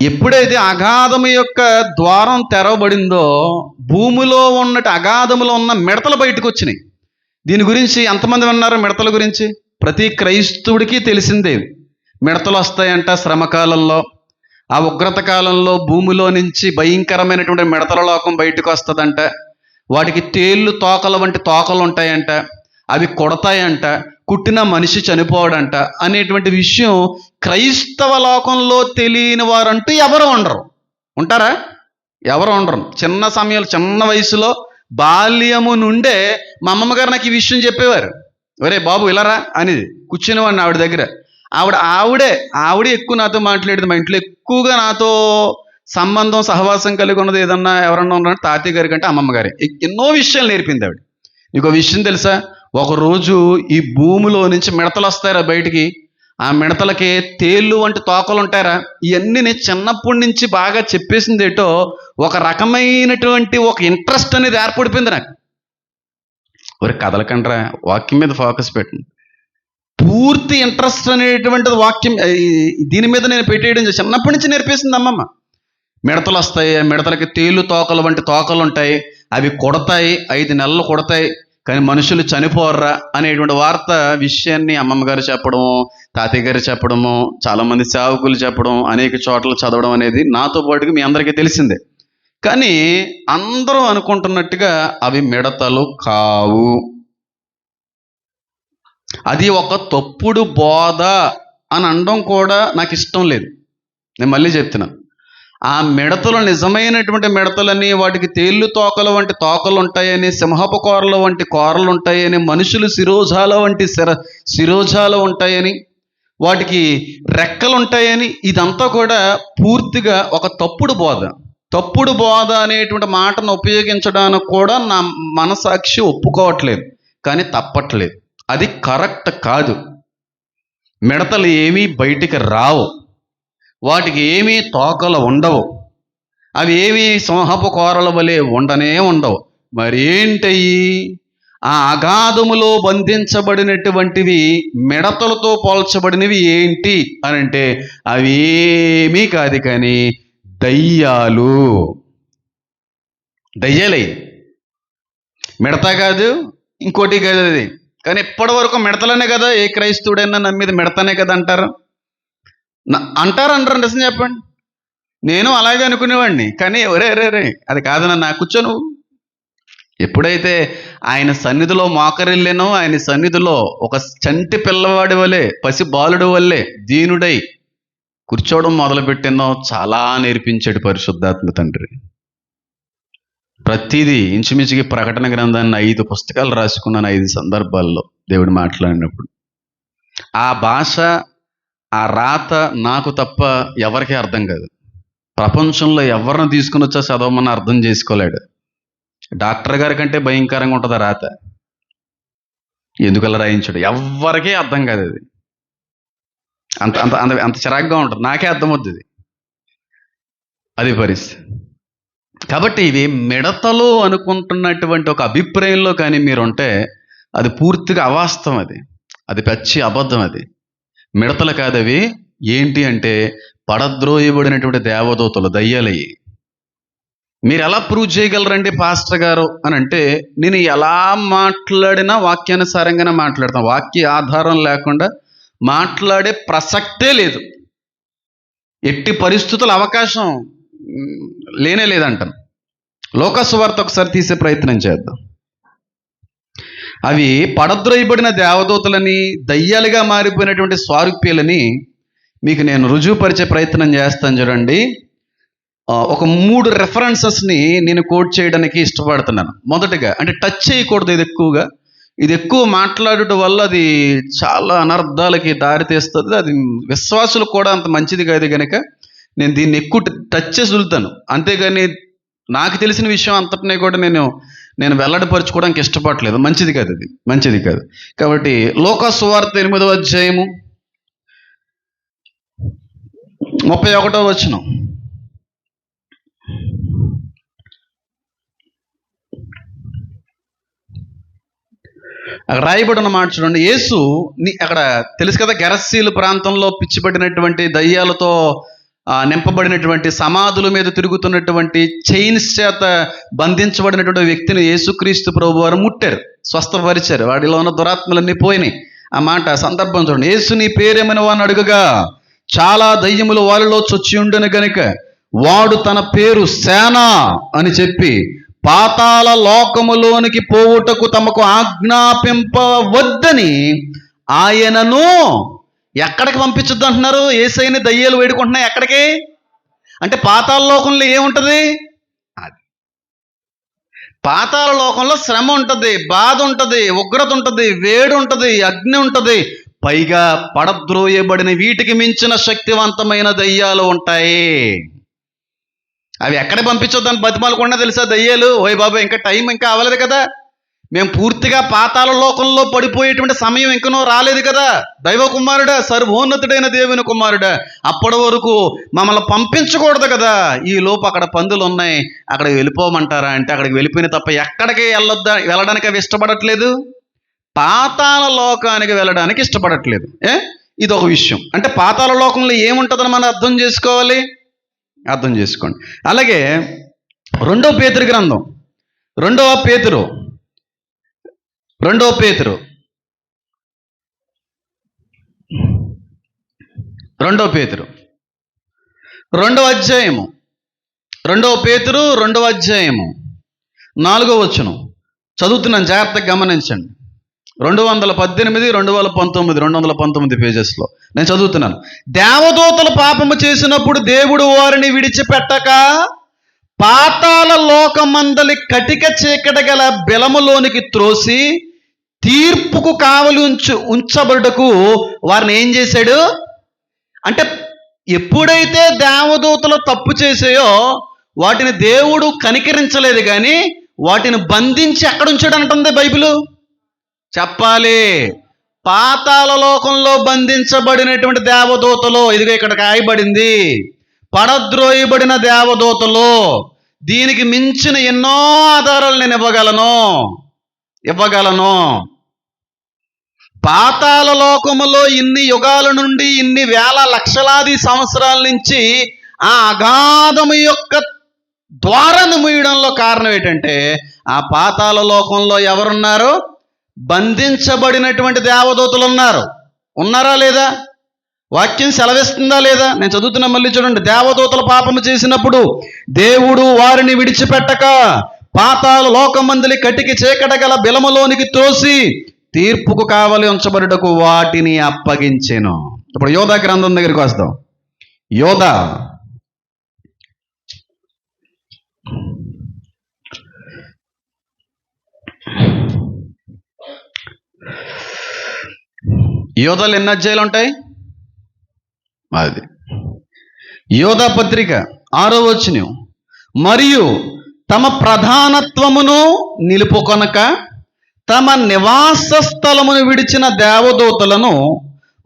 ఎప్పుడైతే అగాధము యొక్క ద్వారం తెరవబడిందో భూమిలో ఉన్నట్టు అగాధములో ఉన్న మిడతలు బయటకు వచ్చినాయి. దీని గురించి ఎంతమంది విన్నారు? మిడతల గురించి ప్రతి క్రైస్తవుడికి తెలిసిందే. మిడతలు వస్తాయంట శ్రమకాలంలో. ఆ ఉగ్రత కాలంలో భూమిలో నుంచి భయంకరమైనటువంటి మిడతల లోకం బయటకు వస్తుందంట. వాటికి తేళ్ళు తోకల వంటి తోకలు ఉంటాయంట. అవి కొడతాయంట. కుట్టిన మనిషి చనిపోవడంట అనేటువంటి విషయం క్రైస్తవ లోకంలో తెలియని వారంటూ ఎవరు ఉండరు. ఉంటారా? ఎవరు ఉండరు. చిన్న వయసులో బాల్యము నుండే మా అమ్మమ్మ గారు నాకు ఈ విషయం చెప్పేవారు. ఒరే బాబు ఇలారా అనేది కూర్చునేవాడిని ఆవిడ దగ్గర. ఆవిడే ఎక్కువ నాతో మాట్లాడేది. మా ఇంట్లో ఎక్కువగా నాతో సంబంధం సహవాసం కలిగి ఉన్నది ఏదన్నా ఎవరన్నా ఉన్నారంటే తాతయ్య గారి కంటే అమ్మమ్మ గారి. ఎన్నో విషయాలు నేర్పింది ఆవిడ. నీకు విషయం తెలుసా? ఒకరోజు ఈ భూమిలో నుంచి మిడతలు వస్తారా బయటికి, ఆ మిడతలకి తేళ్ళు వంటి తోకలు ఉంటారా, ఇవన్నీ నేను చిన్నప్పటి నుంచి బాగా చెప్పేసింది ఏటో ఒక రకమైనటువంటి ఒక ఇంట్రెస్ట్ అనేది ఏర్పడిపోయింది నాకు. ఒక కథలకండ్రా, వాక్యం మీద ఫోకస్ పెట్టండి. పూర్తి ఇంట్రెస్ట్ అనేటువంటిది వాక్యం దీని మీద నేను పెట్టేయడం చిన్నప్పటి నుంచి నేర్పేసింది అమ్మమ్మ. మిడతలు వస్తాయి, మిడతలకి తేలు తోకలు వంటి తోకలు ఉంటాయి, అవి కొడతాయి, 5 నెలలు కొడతాయి, కానీ మనుషులు చనిపోర్రా అనేటువంటి విషయాన్ని అమ్మమ్మ గారు చెప్పడము, తాతయ్య గారు చెప్పడము, చాలామంది సేవకులు చెప్పడం, అనేక చోట్ల చదవడం అనేది నాతో పాటుగా మీ అందరికీ తెలిసిందే. కానీ అందరూ అనుకుంటున్నట్టుగా అవి మిడతలు కావు. అది ఒక తప్పుడు బోధ అని అనడం కూడా నాకు ఇష్టం లేదు. నేను మళ్ళీ చెప్తున్నాను, ఆ మిడతలు నిజమైనటువంటి మిడతలని, వాటికి తేళ్ళు తోకలు వంటి తోకలు ఉంటాయని, సింహపు కూరలు వంటి కూరలు ఉంటాయని, మనుషులు శిరోజాల వంటి శిరోజాలు ఉంటాయని, వాటికి రెక్కలు ఉంటాయని, ఇదంతా కూడా పూర్తిగా ఒక తప్పుడు బోధ. తప్పుడు బోధ అనేటువంటి మాటను ఉపయోగించడానికి కూడా నా మనసాక్షి ఒప్పుకోవట్లేదు, కానీ తప్పట్లేదు. అది కరెక్ట్ కాదు. మిడతలు ఏమీ బయటికి రావు, వాటికి ఏమీ తోకలు ఉండవు, అవి ఏమీ సింహపు కూరల వలె ఉండవు. మరి ఏంటయ్యి? ఆ అగాధములో బంధించబడినటువంటివి మిడతలతో పోల్చబడినవి ఏంటి అని అంటే అవి ఏమీ కాదు కానీ దయ్యాలు. దయ్యాలే, మిడత కాదు, ఇంకోటి కాదు అది. కానీ ఇప్పటి వరకు మిడతలనే కదా ఏ క్రైస్తవుడైనా నమ్మేది, మిడతనే కదా అంటారు. అంటారు నిజం చెప్పండి. నేను అలాగే అనుకునేవాడిని, కానీ రే అది కాదన్నా కూర్చోను. ఎప్పుడైతే ఆయన సన్నిధిలో మోకరిల్లేనో, ఆయన సన్నిధిలో ఒక చంటి పిల్లవాడి వలె, పసి బాలుడి వల్లే దీనుడై కూర్చోవడం మొదలుపెట్టినో చాలా నేర్పించాడు పరిశుద్ధాత్మ తండ్రి. ప్రతిదీ ఇంచుమించుకి ప్రకటన గ్రంథాన్ని 5 పుస్తకాలు రాసుకున్నాను 5 సందర్భాల్లో దేవుడు మాట్లాడినప్పుడు. ఆ భాష, ఆ రాత నాకు తప్ప ఎవరికీ అర్థం కాదు. ప్రపంచంలో ఎవరిని తీసుకుని వచ్చా చదవమని అర్థం చేసుకోలేడు. డాక్టర్ గారి కంటే భయంకరంగా ఉంటుంది ఆ రాత. ఎందుకలా రాయించాడు ఎవరికీ అర్థం కాదు. అది అంత అంత అంత అంత చిరాగ్గా ఉంటుంది. నాకే అర్థమవుతుంది అది పరిస్థితి. కాబట్టి ఇవి మిడతలు అనుకుంటున్నటువంటి ఒక అభిప్రాయంలో కానీ మీరుంటే అది పూర్తిగా అవాస్తవం. అది పచ్చి అబద్ధం. అది మిడతలు కాదవి. ఏంటి అంటే పడద్రోయబడినటువంటి దేవదూతలు, దయ్యాలయ్యి. మీరు ఎలా ప్రూవ్ చేయగలరండి పాస్టర్ గారు అని అంటే, నేను ఎలా మాట్లాడినా వాక్యానుసారంగానే మాట్లాడతాను. వాక్య ఆధారం లేకుండా మాట్లాడే ప్రసక్తే లేదు. ఎట్టి పరిస్థితుల అవకాశం లేనే లేదంటాను. లోకసువార్త ఒకసారి తీసే ప్రయత్నం చేద్దాం. అవి పడద్రోయబడిన దేవదూతలని, దయ్యాలుగా మారిపోయినటువంటి స్వారూప్యాలని మీకు నేను రుజువుపరిచే ప్రయత్నం చేస్తాను. చూడండి, ఒక 3 రెఫరెన్సెస్ని నేను కోట్ చేయడానికి ఇష్టపడుతున్నాను. మొదటిగా, అంటే టచ్ చేయకూడదు ఇది ఎక్కువ మాట్లాడటం వల్ల అది చాలా అనర్థాలకి దారితీస్తుంది. అది విశ్వాసులకు కూడా అంత మంచిది కాదు కనుక నేను దీన్ని ఎక్కువ టచ్ చేసి వదులుతాను. అంతేగాని నాకు తెలిసిన విషయం అంతటినీ కూడా నేను వెల్లడిపరచుకోవడానికి ఇష్టపడలేదు. మంచిది కాదు, అది మంచిది కాదు. కాబట్టి లోకసువార్త 8వ అధ్యాయము 31వ వచనం. అక్కడ రాయబడిన మాట చూడండి. యేసు అక్కడ తెలుసు కదా, గెరసీలు ప్రాంతంలో పిచ్చిపట్టినటువంటి దయ్యాలతో నింపబడినటువంటి సమాధుల మీద తిరుగుతున్నటువంటి చైన్స్ చేత బంధించబడినటువంటి వ్యక్తిని యేసుక్రీస్తు ప్రభు వారు ముట్టారు, స్వస్థపరిచారు. వాడిలో ఉన్న దురాత్మలన్నీ పోయినాయి. ఆ మాట సందర్భం చూడండి. యేసు నీ పేరేమని వాడిని అడుగగా చాలా దయ్యములు వారిలో చొచ్చి ఉండను గనుక వాడు తన పేరు సేన అని చెప్పి పాతాళ లోకములోనికి పోవుటకు తమకు ఆజ్ఞాపింపవద్దని ఆయనను ఎక్కడికి పంపించొద్దు అంటున్నారు? యేసయ్యని దయ్యాలు వేడుకుంటున్నాయి ఎక్కడికి? అంటే పాతాళ లోకంలో ఏముంటది? అది పాతాళ లోకంలో శ్రమ ఉంటుంది, బాధ ఉంటుంది, ఉగ్రత ఉంటుంది, వేడి ఉంటుంది, అగ్ని ఉంటుంది, పైగా పడద్రోయబడిన వీటికి మించిన శక్తివంతమైన దయ్యాలు ఉంటాయి. అవి ఎక్కడ పంపించొద్దని బతిమాలకుండా తెలుసా దయ్యాలు? ఓయ్ బాబా, ఇంకా టైం ఇంకా అవ్వలేదు కదా, మేము పూర్తిగా పాతాళ లోకంలో పడిపోయేటువంటి సమయం ఇంకనూ రాలేదు కదా, దైవ కుమారుడా, సర్వోన్నతుడైన దేవుని కుమారుడా, అప్పటి వరకు మమ్మల్ని పంపించకూడదు కదా, ఈ లోపు అక్కడ పందులు ఉన్నాయి, అక్కడికి వెళ్ళిపోమంటారా అంటే అక్కడికి వెళ్ళిపోయిన తప్ప ఎక్కడికి వెళ్ళడానికి అవి ఇష్టపడట్లేదు, పాతాళ లోకానికి వెళ్ళడానికి ఇష్టపడట్లేదు. ఇది ఒక విషయం. అంటే పాతాళ లోకంలో ఏముంటుందని మనం అర్థం చేసుకోవాలి, అర్థం చేసుకోండి. అలాగే 2 పేతురు గ్రంథం, 2 పేతురు 2 పేతురు 2 అధ్యాయము, 2 పేతురు 2 అధ్యాయము 4వ వచనం చదువుతున్నాను, జాగ్రత్తగా గమనించండి. 218, 219 పేజెస్లో నేను చదువుతున్నాను. దేవదూతలు పాపము చేసినప్పుడు దేవుడు వారిని విడిచిపెట్టక పాతాళ లోకమందలి కటిక చీకటి గల బిలములోనికి త్రోసి తీర్పుకు కావలి ఉంచబడుటకు వారిని ఏం చేశాడు అంటే, ఎప్పుడైతే దేవదూతలు తప్పు చేసాయో వాటిని దేవుడు కనికరించలేదు, కానీ వాటిని బంధించి ఎక్కడ ఉంచాడు అంటుంది బైబిల్. చెప్పాలి, పాతాళ లోకంలో బంధించబడినటువంటి దేవదూతలు, ఇదిగో ఇక్కడ రాయబడింది, పడద్రోయబడిన దేవదూతలు. దీనికి మించిన ఎన్నో ఆధారాలు నేను ఇవ్వగలను. పాతాళ లోకములో ఇన్ని యుగాల నుండి, ఇన్ని వేల లక్షలాది సంవత్సరాల నుంచి ఆ అగాధము యొక్క ద్వారాన్ని మూయడంలో కారణం ఏంటంటే, ఆ పాతాళ లోకంలో ఎవరున్నారు? బంధించబడినటువంటి దేవదూతలు ఉన్నారా లేదా? వాక్యం సెలవిస్తుందా లేదా? నేను చదువుతున్నా, మళ్ళీ చూడండి. దేవదూతలు పాపము చేసినప్పుడు దేవుడు వారిని విడిచిపెట్టక పాతాళ లోకమందలి కటికి చీకటి గల బిలములోనికి త్రోసి తీర్పుకు కావలి ఉంచబడుటకు వాటిని అప్పగించెను. ఇప్పుడు యోధా గ్రంథం దగ్గరికి వస్తాం. యోధా యోధాలు ఎన్ని అధ్యాయాలు ఉంటాయి? అది యోధా పత్రిక 6వ వచనం, మరియు తమ ప్రధానత్వమును నిలుపుకొనక తమ నివాస స్థలమును విడిచిన దేవదూతలను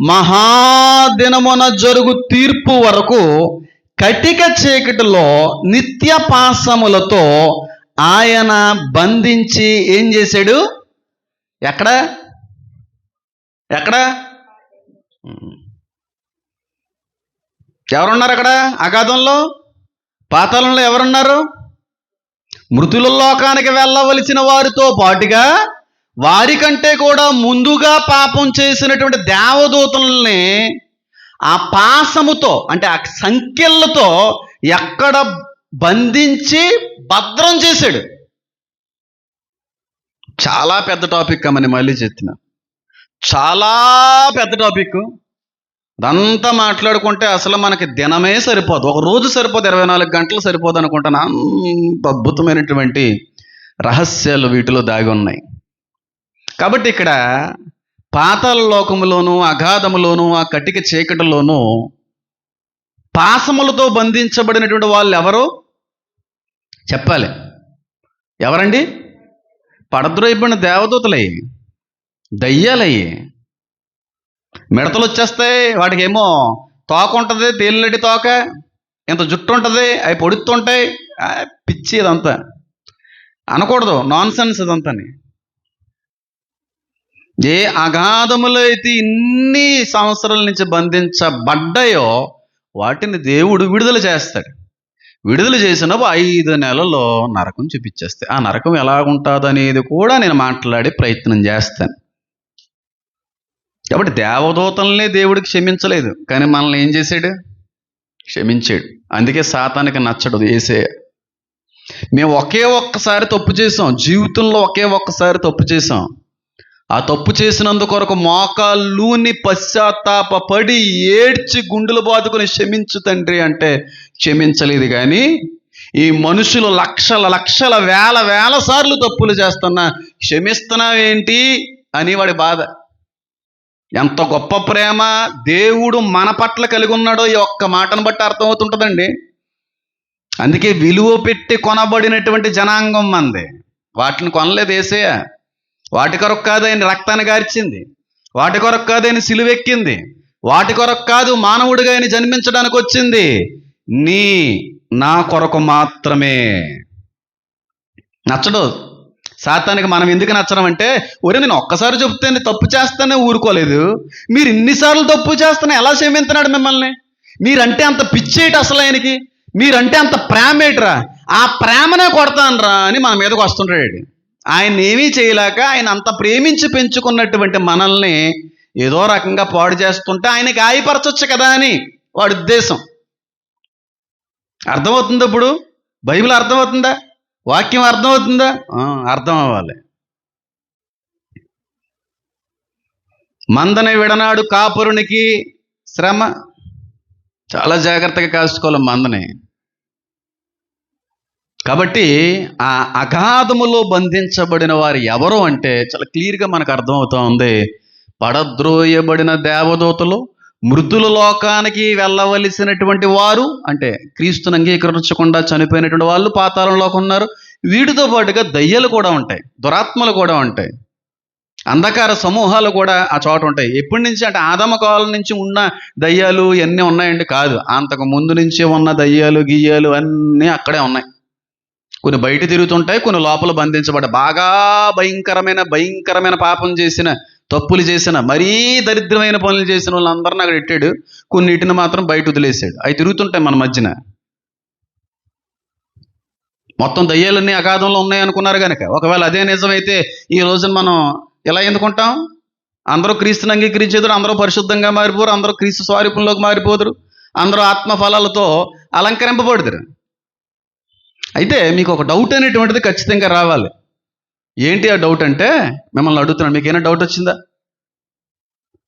మహాదినమున జరుగు తీర్పు వరకు కటిక చీకటిలో నిత్య పాశములతో ఆయన బంధించి ఏం చేశాడు? ఎక్కడ ఎవరున్నారు అక్కడ? అగాధంలో, పాతాళంలో ఎవరున్నారు? మృతుల లోకానికి వెళ్ళవలసిన వారితో పాటుగా వారికంటే కూడా ముందుగా పాపం చేసినటువంటి దేవదూతల్ని ఆ పాశముతో, అంటే ఆ సంఖ్యలతో ఎక్కడ బంధించి భద్రం చేశాడు. చాలా పెద్ద టాపిక్ అమ్మని మళ్ళీ చెప్తున్నా, చాలా పెద్ద టాపిక్. అదంతా మాట్లాడుకుంటే అసలు మనకి దినమే సరిపోదు, ఒక రోజు సరిపోదు, 24 గంటలు సరిపోదు అనుకుంటాను. అంత అద్భుతమైనటువంటి రహస్యాలు వీటిలో దాగి ఉన్నాయి. కాబట్టి ఇక్కడ పాతాళ లోకములోను, అగాధములోను, ఆ కటిక చీకటిలోను పాశములతో బంధించబడినటువంటి వాళ్ళు ఎవరు చెప్పాలి? ఎవరండి? పడద్రోయబడిన దేవదూతలయ్యి, దయ్యాలయ్యి. మిడతలు వచ్చేస్తాయి, వాటికేమో తోక ఉంటుంది, తేలినటి తోక, ఇంత జుట్టు ఉంటుంది, అవి పొడుస్తుంటాయి. పిచ్చి ఇదంతా అనకూడదు, నాన్ సెన్స్ ఇదంతాని. ఏ అగాధములో అయితే ఇన్ని సంవత్సరాల నుంచి బంధించబడ్డాయో వాటిని దేవుడు విడుదల చేస్తాడు. విడుదల చేసినప్పుడు 5 నెలల్లో నరకం చూపించేస్తాయి. ఆ నరకం ఎలా ఉంటుంది అనేది కూడా నేను మాట్లాడే ప్రయత్నం చేస్తాను. కాబట్టి దేవదూతల్ని దేవుడికి క్షమించలేదు, కానీ మనల్ని ఏం చేశాడు? క్షమించాడు. అందుకే సాతానికి నచ్చడు యేసయ్య. మేము ఒకే ఒక్కసారి తప్పు చేసాం, జీవితంలో ఒకే ఒక్కసారి తప్పు చేసాం. ఆ తప్పు చేసినందుకొరకు మోకాళ్ళూని పశ్చాత్తాపడి ఏడ్చి గుండెలు బాదుకుని క్షమించు తండ్రి అంటే క్షమించలేదు. కానీ ఈ మనుషులు లక్షల లక్షల వేల వేల సార్లు తప్పులు చేస్తున్నా క్షమిస్తున్నావేంటి అని వాడి బాధ. ఎంత గొప్ప ప్రేమ దేవుడు మన పట్ల కలిగి ఉన్నాడో ఈ ఒక్క మాటను బట్టి అర్థమవుతుంటుందండి. అందుకే విలువ పెట్టి కొనబడినటువంటి జనాంగం మంది. వాటిని కొనలేదు యేసయ్య. వాటి కొరకు కాదు ఆయన రక్తాన్ని గార్చింది, వాటి కొరకు కాదు ఆయన సిలువెక్కింది, వాటి కొరకు కాదు మానవుడిగా ఆయన జన్మించడానికి వచ్చింది, నా కొరకు మాత్రమే. నచ్చడు సాతానికి. మనం ఎందుకు నచ్చడం అంటే, ఒరే నేను ఒక్కసారి చెప్తే తప్పు చేస్తానే ఊరుకోలేదు, మీరు ఇన్నిసార్లు తప్పు చేస్తానే ఎలా క్షమించున్నాడు మిమ్మల్ని? మీరంటే అంత పిచ్చేటి అసలు ఆయనకి, మీరంటే అంత ప్రేమేట్రా, ఆ ప్రేమనే కొడతానరా అని మన మీదకి వస్తుంటాడు. ఆయన ఏమీ చేయలేక ఆయన అంత ప్రేమించి పెంచుకున్నటువంటి మనల్ని ఏదో రకంగా పాడు చేస్తుంటే ఆయన గాయపరచొచ్చు కదా అని వాడి ఉద్దేశం. అర్థమవుతుందా? ఇప్పుడు బైబిల్ అర్థమవుతుందా? వాక్యం అర్థమవుతుందా? అర్థం అవ్వాలి. మందని విడనాడు కాపురునికి శ్రమ. చాలా జాగ్రత్తగా కాసుకోవాలి మందని. కాబట్టి ఆ అగాధములో బంధించబడిన వారు ఎవరు అంటే చాలా క్లియర్గా మనకు అర్థమవుతా ఉంది. పడద్రోయబడిన దేవదూతలు, మృతుల లోకానికి వెళ్ళవలసినటువంటి వారు, అంటే క్రీస్తుని అంగీకరించకుండా చనిపోయినటువంటి వాళ్ళు పాతాళంలోకి ఉన్నారు. వీటితో పాటుగా దయ్యాలు కూడా ఉంటాయి, దురాత్మలు కూడా ఉంటాయి, అంధకార సమూహాలు కూడా ఆ చోట ఉంటాయి. ఎప్పటి నుంచి అంటే ఆదమ కాలం నుంచి ఉన్న దయ్యాలు ఇవన్నీ ఉన్నాయండి? కాదు, అంతకు ముందు నుంచే ఉన్న దయ్యాలు గియ్యాలు అన్నీ అక్కడే ఉన్నాయి. కొన్ని బయట తిరుగుతుంటాయి, కొన్ని లోపల బంధించబడ్డాయి. బాగా భయంకరమైన పాపం చేసిన, తప్పులు చేసిన, మరీ దరిద్రమైన పనులు చేసిన వాళ్ళందరినీ అక్కడ పెట్టాడు. కొన్నిటిని మాత్రం బయట వదిలేసాడు. అవి తిరుగుతుంటాయి మన మధ్యన. మొత్తం దయ్యాలన్నీ అగాధంలో ఉన్నాయి అనుకున్నారు కనుక, ఒకవేళ అదే నిజమైతే ఈ రోజున మనం ఎలా ఎందుకుంటాం? అందరూ క్రీస్తుని అంగీకరించేదారు, అందరూ పరిశుద్ధంగా మారిపోరు, అందరూ క్రీస్తు స్వరూపంలోకి మారిపోదురు, అందరూ ఆత్మఫలాలతో అలంకరింపబడుదురు. అయితే మీకు ఒక డౌట్ అనేటువంటిది ఖచ్చితంగా రావాలి. ఏంటి ఆ డౌట్ అంటే, మిమ్మల్ని అడుగుతున్నాను, మీకు ఏమైనా డౌట్ వచ్చిందా?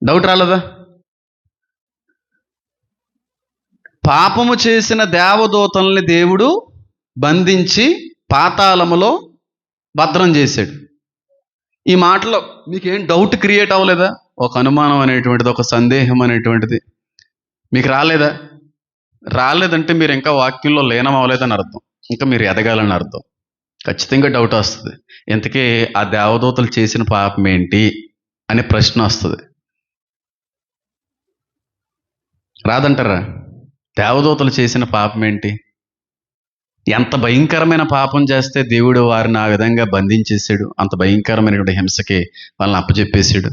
డౌట్ రాలేదా? పాపము చేసిన దేవదూతల్ని దేవుడు బంధించి పాతాళములో భద్రం చేశాడు. ఈ మాటలో మీకేం డౌట్ క్రియేట్ అవ్వలేదా? ఒక అనుమానం అనేటువంటిది, ఒక సందేహం అనేటువంటిది మీకు రాలేదా? రాలేదంటే మీరు ఇంకా వాక్యంలో లీనం అవ్వలేదని అర్థం, ఇంకా మీరు ఎదగాలని అర్థం. ఖచ్చితంగా డౌట్ వస్తుంది. ఇంతకీ ఆ దేవదూతలు చేసిన పాపం ఏంటి అనే ప్రశ్న వస్తుంది. రాదంటారా? దేవదూతలు చేసిన పాపం ఏంటి? ఎంత భయంకరమైన పాపం చేస్తే దేవుడు వారిని ఆ విధంగా బంధించేశాడు? అంత భయంకరమైనటువంటి హింసకి వాళ్ళని అప్పచెప్పేశాడు.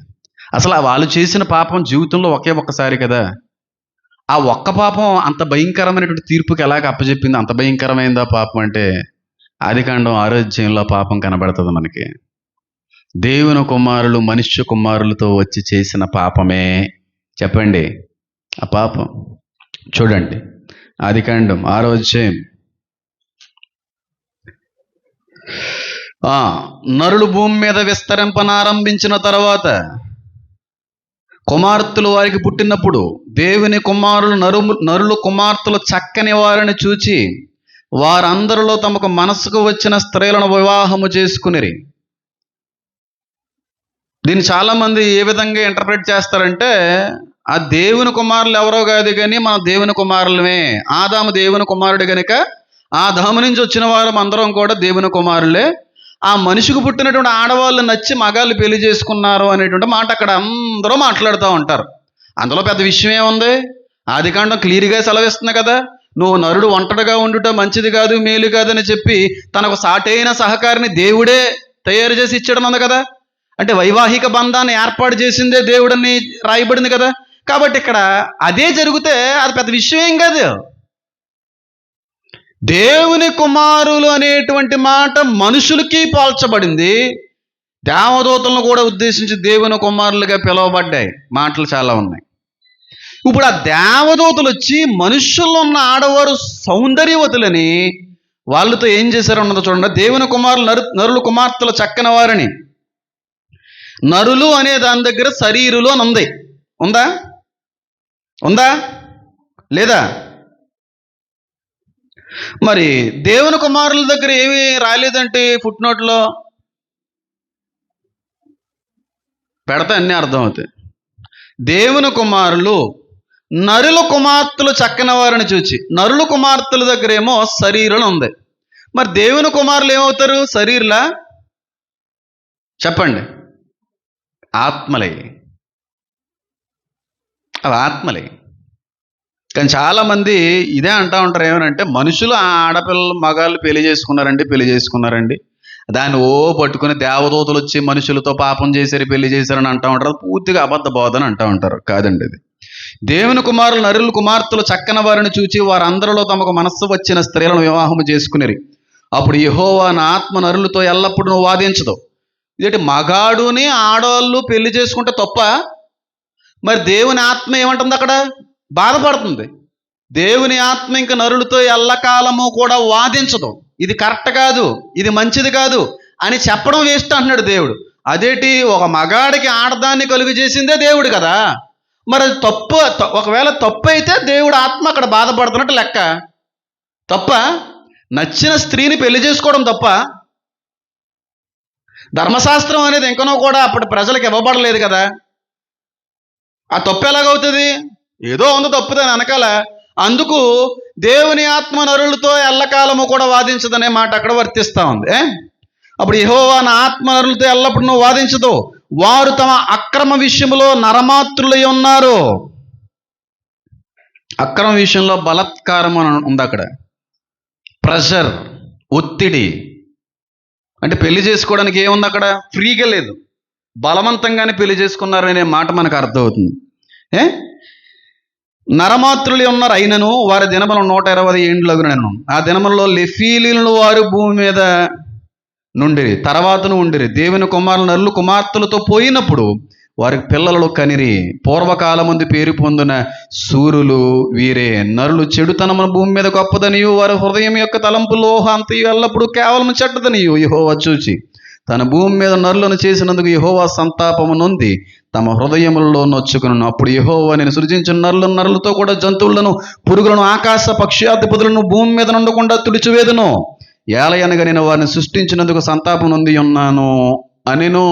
అసలు వాళ్ళు చేసిన పాపం జీవితంలో ఒక్కసారి కదా. ఆ ఒక్క పాపం అంత భయంకరమైనటువంటి తీర్పుకి ఎలాగ అప్పచెప్పింది? అంత భయంకరమైందా పాపం అంటే ఆదికాండం 6వ అధ్యాయంలో పాపం కనబడుతుంది మనకి. దేవుని కుమారులు మనుష్య కుమారులతో వచ్చి చేసిన పాపమే. చెప్పండి ఆ పాపం. చూడండి ఆదికాండం 6వ అధ్యాయం. నరులు భూమి మీద విస్తరింపనారంభించిన తర్వాత కుమార్తెలు వారికి పుట్టినప్పుడు దేవుని కుమారులు నరులు కుమార్తెలు చక్కని వారిని చూచి వారందరిలో తమకు మనసుకు వచ్చిన స్త్రీలను వివాహము చేసుకునిరి. దీన్ని చాలామంది ఏ విధంగా ఇంటర్ప్రిట్ చేస్తారంటే, ఆ దేవుని కుమారులు ఎవరో కాదు కానీ మన దేవుని కుమారులమే. ఆదాము దేవుని కుమారుడు కనుక ఆదాము నుంచి వచ్చిన వారు అందరం కూడా దేవుని కుమారులే. ఆ మనిషికి పుట్టినటువంటి ఆడవాళ్ళు నచ్చి మగాళ్ళు పెళ్లి చేసుకున్నారు అనేటువంటి మాట అక్కడ అందరూ మాట్లాడుతూ ఉంటారు. అందులో పెద్ద విషయం ఏముంది? ఆదికాండం క్లియర్గా సెలవిస్తుంది కదా, నువ్వు నరుడు ఒంటరిగా ఉండుట మంచిది కాదు, మేలు కాదని చెప్పి తనకు సాటైన సహకారిని దేవుడే తయారు చేసి ఇచ్చడం ఉంది కదా. అంటే వైవాహిక బంధాన్ని ఏర్పాటు చేసిందే దేవుడని రాయబడింది కదా. కాబట్టి ఇక్కడ అదే జరిగితే అది పెద్ద విషయం ఏం కాదు. దేవుని కుమారులు అనేటువంటి మాట మనుషులకి పోల్చబడింది, దేవదూతలను కూడా ఉద్దేశించి దేవుని కుమారులుగా పిలువబడ్డాయి. మాటలు చాలా ఉన్నాయి. ఇప్పుడు ఆ దేవదూతలు వచ్చి మనుషుల్లో ఉన్న ఆడవారు సౌందర్యవతులని వాళ్ళతో ఏం చేశారో ఉన్నదో చూడండి. దేవుని కుమారులు నరుల కుమార్తెలు చక్కని వారిని నరులు అనే దాని దగ్గర శరీరులు అని ఉంది. ఉందా? ఉందా లేదా? మరి దేవుని కుమారుల దగ్గర ఏమీ రాలేదంటే ఫుట్ నోట్లో పెడితే అన్నీ అర్థమవుతాయి. దేవుని కుమారులు నరుల కుమార్తెలు చక్కని వారిని చూచి, నరుల కుమార్తెల దగ్గర ఏమో శరీరం ఉంది. మరి దేవుని కుమారులు ఏమవుతారు? శరీరులా? చెప్పండి. ఆత్మలే. అవి ఆత్మలే. కానీ చాలామంది ఇదే అంటూ ఉంటారు, ఏమనంటే మనుషులు ఆడపిల్లలు మగాళ్ళు పెళ్లి చేసుకున్నారండి దాన్ని పట్టుకుని దేవదూతలు వచ్చి మనుషులతో పాపం చేశారు, పెళ్లి చేశారని అంటూ ఉంటారు. పూర్తిగా అబద్ధ బోధన అంటూ ఉంటారు. కాదండి అది. దేవుని కుమారులు నరుల కుమార్తెలు చక్కని వారిని చూచి వారందరిలో తమకు మనస్సు వచ్చిన స్త్రీలను వివాహము చేసుకునేరి. అప్పుడు యెహోవా నా ఆత్మ నరులతో ఎల్లప్పుడూ వాదించదు. ఇదేంటి, మగాడుని ఆడవాళ్ళు పెళ్లి చేసుకుంటే తప్ప? మరి దేవుని ఆత్మ ఏమంటుంది అక్కడ? బాధపడుతుంది. దేవుని ఆత్మ ఇంక నరులతో ఎల్లకాలము కూడా వాదించదు. ఇది కరెక్ట్ కాదు, ఇది మంచిది కాదు అని చెప్పడం వేస్ట్ అంటున్నాడు దేవుడు. అదేంటి, ఒక మగాడికి ఆడదాన్ని కలుగు చేసిందే దేవుడు కదా. మరి అది తప్పు. ఒకవేళ తప్పు అయితే దేవుడు ఆత్మ అక్కడ బాధపడుతున్నట్టు లెక్క. తప్ప? నచ్చిన స్త్రీని పెళ్లి చేసుకోవడం తప్ప? ధర్మశాస్త్రం అనేది ఇంకనో కూడా అప్పటి ప్రజలకు ఇవ్వబడలేదు కదా. ఆ తప్పు ఎలాగవుతుంది? ఏదో ఉంది తప్పుదని వెనకాల. అందుకు దేవుని ఆత్మ నరులతో ఎల్లకాలము కూడా వాదించదనే మాట అక్కడ వర్తిస్తూ ఉంది. అప్పుడు యెహోవా నా ఆత్మ నరులతో ఎల్లప్పుడూ వాదించదు, వారు తమ అక్రమ విషయంలో నరమాత్రులై ఉన్నారు. అక్రమ విషయంలో బలాత్కారం అని ఉంది అక్కడ. ప్రెషర్, ఒత్తిడి. అంటే పెళ్లి చేసుకోవడానికి ఏముంది అక్కడ? ఫ్రీగా లేదు, బలవంతంగానే పెళ్లి చేసుకున్నారనే మాట మనకు అర్థమవుతుంది. నరమాత్రులు ఉన్నారు. అయినను వారి దినములు 120 ఏండ్లగునను. ఆ దినములలో లెఫీలీలను వారు భూమి మీద నుండిరి, తర్వాతను ఉండిరి. దేవుని కుమారులు నరులు కుమార్తెలతో పోయినప్పుడు వారికి పిల్లలు కనిరి. పూర్వకాలమందు పేరు పొందిన సూరులు వీరే. నరులు చెడుతనమును భూమి మీద గొప్పదనియు వారి హృదయం యొక్క తలంపులో అంతయు ఎల్లప్పుడూ కేవలం చెడ్డదనియు యెహోవా చూచి తన భూమి మీద నరులను చేసినందుకు యెహోవా సంతాపము నొంది తమ హృదయములలో నొచ్చుకును. అప్పుడు యెహోవా నేను సృజించిన నరులతో కూడా జంతువులను, పురుగులను, ఆకాశ పక్షాధిపతులను భూమి మీద నుండకుండా తుడిచివేదును. ఏలయనగా నేను వారిని సృష్టించినందుకు సంతాపం నొంది ఉన్నాను అనెను.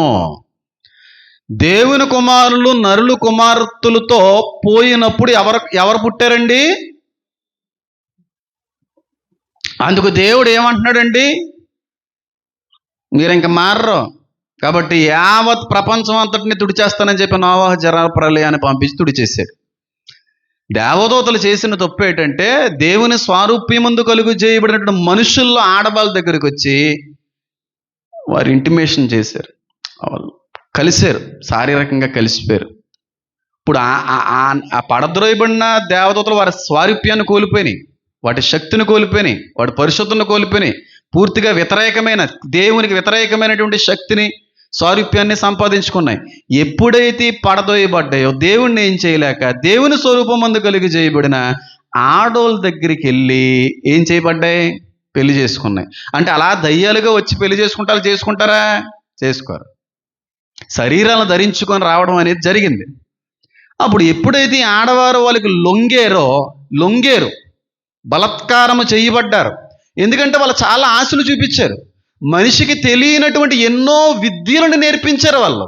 దేవుని కుమారులు నరులు కుమార్తెలతో పోయినప్పుడు ఎవరు పుట్టారండి? అందుకు దేవుడు ఏమంటున్నాడండి? మీరు ఇంక మారరు కాబట్టి యావత్ ప్రపంచం అంతటిని తుడిచేస్తానని చెప్పి నోవహు జలప్రళయాన్ని పంపించి తుడిచేశాడు. దేవదూతలు చేసిన తప్పు ఏంటంటే దేవుని స్వారూప్యమందు కలుగు చేయబడినటువంటి మనుషుల్లో ఆడవాళ్ళ దగ్గరికి వచ్చి వారు ఇంటిమేషన్ చేశారు, వాళ్ళు కలిశారు, శారీరకంగా కలిసిపోయారు. ఇప్పుడు ఆ పడద్రోయబడిన దేవదూతలు వారి స్వారూప్యాన్ని కోల్పోయినాయి, వాటి శక్తిని కోల్పోయినాయి, వాటి పరిశుద్ధతను కోల్పోయినాయి. పూర్తిగా వ్యతిరేకమైన, దేవునికి వ్యతిరేకమైనటువంటి శక్తిని, స్వారూప్యాన్ని సంపాదించుకున్నాయి. ఎప్పుడైతే పడదోయబడ్డాయో దేవుణ్ణి ఏం చేయలేక దేవుని స్వరూపం మందు కలిగి చేయబడిన ఆడోళ్ళ దగ్గరికి వెళ్ళి ఏం చేయబడ్డాయి? పెళ్లి చేసుకున్నాయి. అంటే అలా దయ్యాలుగా వచ్చి పెళ్లి చేసుకుంటారా? చేసుకోరు. శరీరాలను ధరించుకొని రావడం అనేది జరిగింది. అప్పుడు ఎప్పుడైతే ఆడవారు వాళ్ళకి లొంగేరు, బలాత్కారము చేయబడ్డారు. ఎందుకంటే వాళ్ళు చాలా ఆశలు చూపించారు. మనిషికి తెలియనటువంటి ఎన్నో విద్యలను నేర్పించారు వాళ్ళు.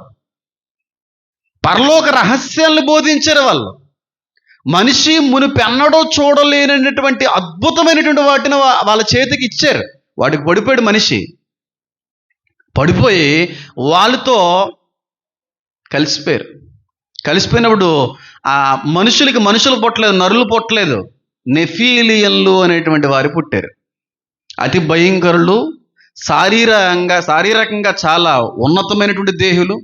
పరలోక రహస్యాలను బోధించారు వాళ్ళు. మనిషి మునుపెన్నడో చూడలేనటువంటి అద్భుతమైనటువంటి వాటిని వాళ్ళ చేతికి ఇచ్చారు. వాడికి పడిపోయాడు మనిషి. పడిపోయి వాళ్ళతో కలిసిపోయినప్పుడు ఆ మనుషులు పుట్టలేదు, నరులు పుట్టలేదు, నెఫీలియన్లు అనేటువంటి వారు పుట్టారు. అతి భయంకరులు, శారీరకంగా చాలా ఉన్నతమైనటువంటి దేహులు.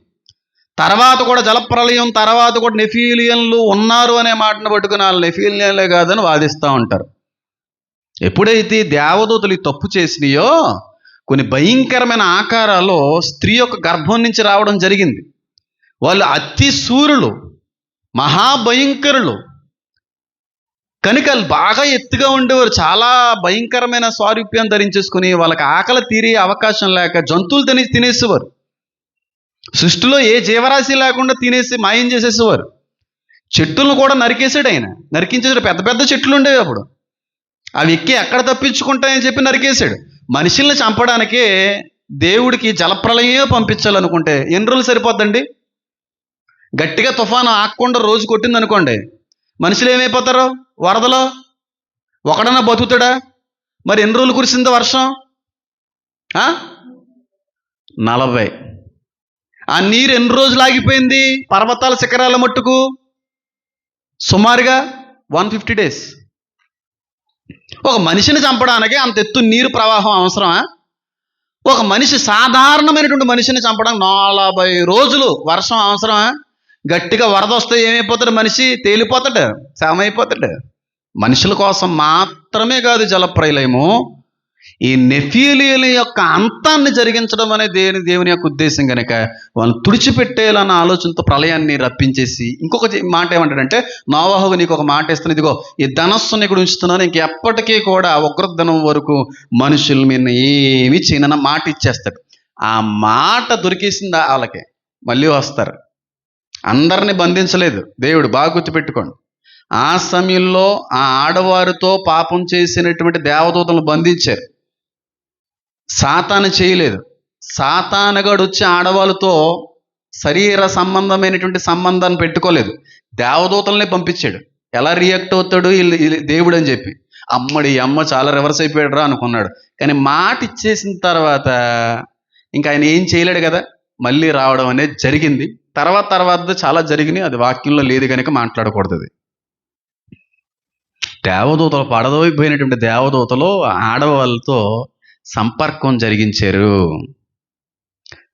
తర్వాత కూడా జలప్రలయం తర్వాత కూడా నెఫీలియన్లు ఉన్నారు అనే మాటను పట్టుకుని వాళ్ళు నెఫీలియన్లే కాదని వాదిస్తూ ఉంటారు. ఎప్పుడైతే దేవదూతలు ఈ తప్పు చేసినాయో కొన్ని భయంకరమైన ఆకారాల్లో స్త్రీ యొక్క గర్భం నుంచి రావడం జరిగింది. వాళ్ళు అతి శూరులు, మహాభయంకరులు. కనుక బాగా ఎత్తుగా ఉండేవారు, చాలా భయంకరమైన స్వారూప్యం ధరించేసుకుని వాళ్ళకి ఆకలి తీరే అవకాశం లేక జంతువులు తినేసేవారు. సృష్టిలో ఏ జీవరాశి లేకుండా తినేసి మాయం చేసేసేవారు. చెట్టులను కూడా నరికేసాడు ఆయన, నరికించేసాడు. పెద్ద పెద్ద చెట్లు ఉండేవి అప్పుడు, అవి ఎక్కి ఎక్కడ తప్పించుకుంటాయని చెప్పి నరికేశాడు. మనుషుల్ని చంపడానికే దేవుడికి జలప్రలయమే పంపించాలనుకుంటే ఎన్ని రోజులు సరిపోద్దండి? గట్టిగా తుఫాను ఆకుండా రోజు కొట్టింది అనుకోండి, మనుషులు ఏమైపోతారు? వరదలో ఒకడన్నా బతుకుతాడా? మరి ఎన్ని రోజులు కురిసిందో వర్షం? 40. ఆ నీరు ఎన్ని రోజులు ఆగిపోయింది? పర్వతాల శిఖరాల మట్టుకు సుమారుగా 150 days. ఒక మనిషిని చంపడానికి అంత ఎత్తు నీరు ప్రవాహం అవసరమా? ఒక మనిషి, సాధారణమైనటువంటి మనిషిని చంపడానికి 40 రోజులు వర్షం అవసరమా? గట్టిగా వరద వస్తే ఏమైపోతాడు? మనిషి తేలిపోతాడు, శవమైపోతాడు. మనుషుల కోసం మాత్రమే కాదు జలప్రలయము, ఈ నెఫీలీల యొక్క అంతాన్ని జరిగించడం అనేది దేవుని యొక్క ఉద్దేశం కనుక వాళ్ళని తుడిచిపెట్టేయాలన్న ఆలోచనతో ప్రళయాన్ని రప్పించేసి ఇంకొక మాట ఏమంటాడంటే, నోవహు నీకు ఒక మాట ఇస్తాను, ఇదిగో ఈ ధనస్సుని ఇక్కడ ఉంచుతున్నాను, ఇంకెప్పటికీ కూడా ఉగ్రదినం వరకు మనుషుల మీద ఏమీ చేయనన్న మాట ఇచ్చేస్తాడు. ఆ మాట దొరికేసింది వాళ్ళకి, మళ్ళీ వస్తారు. అందరిని బంధించలేదు దేవుడు, బాగా గుర్తుపెట్టుకోండి. ఆ సమయంలో ఆ ఆడవారితో పాపం చేసినటువంటి దేవదూతలను బంధించారు, సాతాను చేయలేదు. సాతానుగాడు వచ్చి ఆడవాళ్ళతో శరీర సంబంధమైనటువంటి సంబంధాన్ని పెట్టుకోలేదు, దేవదూతలనే పంపించాడు. ఎలా రియాక్ట్ అవుతాడు దేవుడు అని చెప్పి, అమ్మడి అమ్మ చాలా రివర్స్ అయిపోయాడు రా అనుకున్నాడు. కానీ మాట ఇచ్చేసిన తర్వాత ఇంకా ఆయన ఏం చేయలేడు కదా, మళ్ళీ రావడం అనేది జరిగింది. తర్వాత చాలా జరిగినాయి, అది వాక్యంలో లేదు కనుక మాట్లాడకూడదు. దేవదూతలు, పడదోయిపోయినటువంటి దేవదూతలు ఆడవాళ్ళతో సంపర్కం జరిగించారు,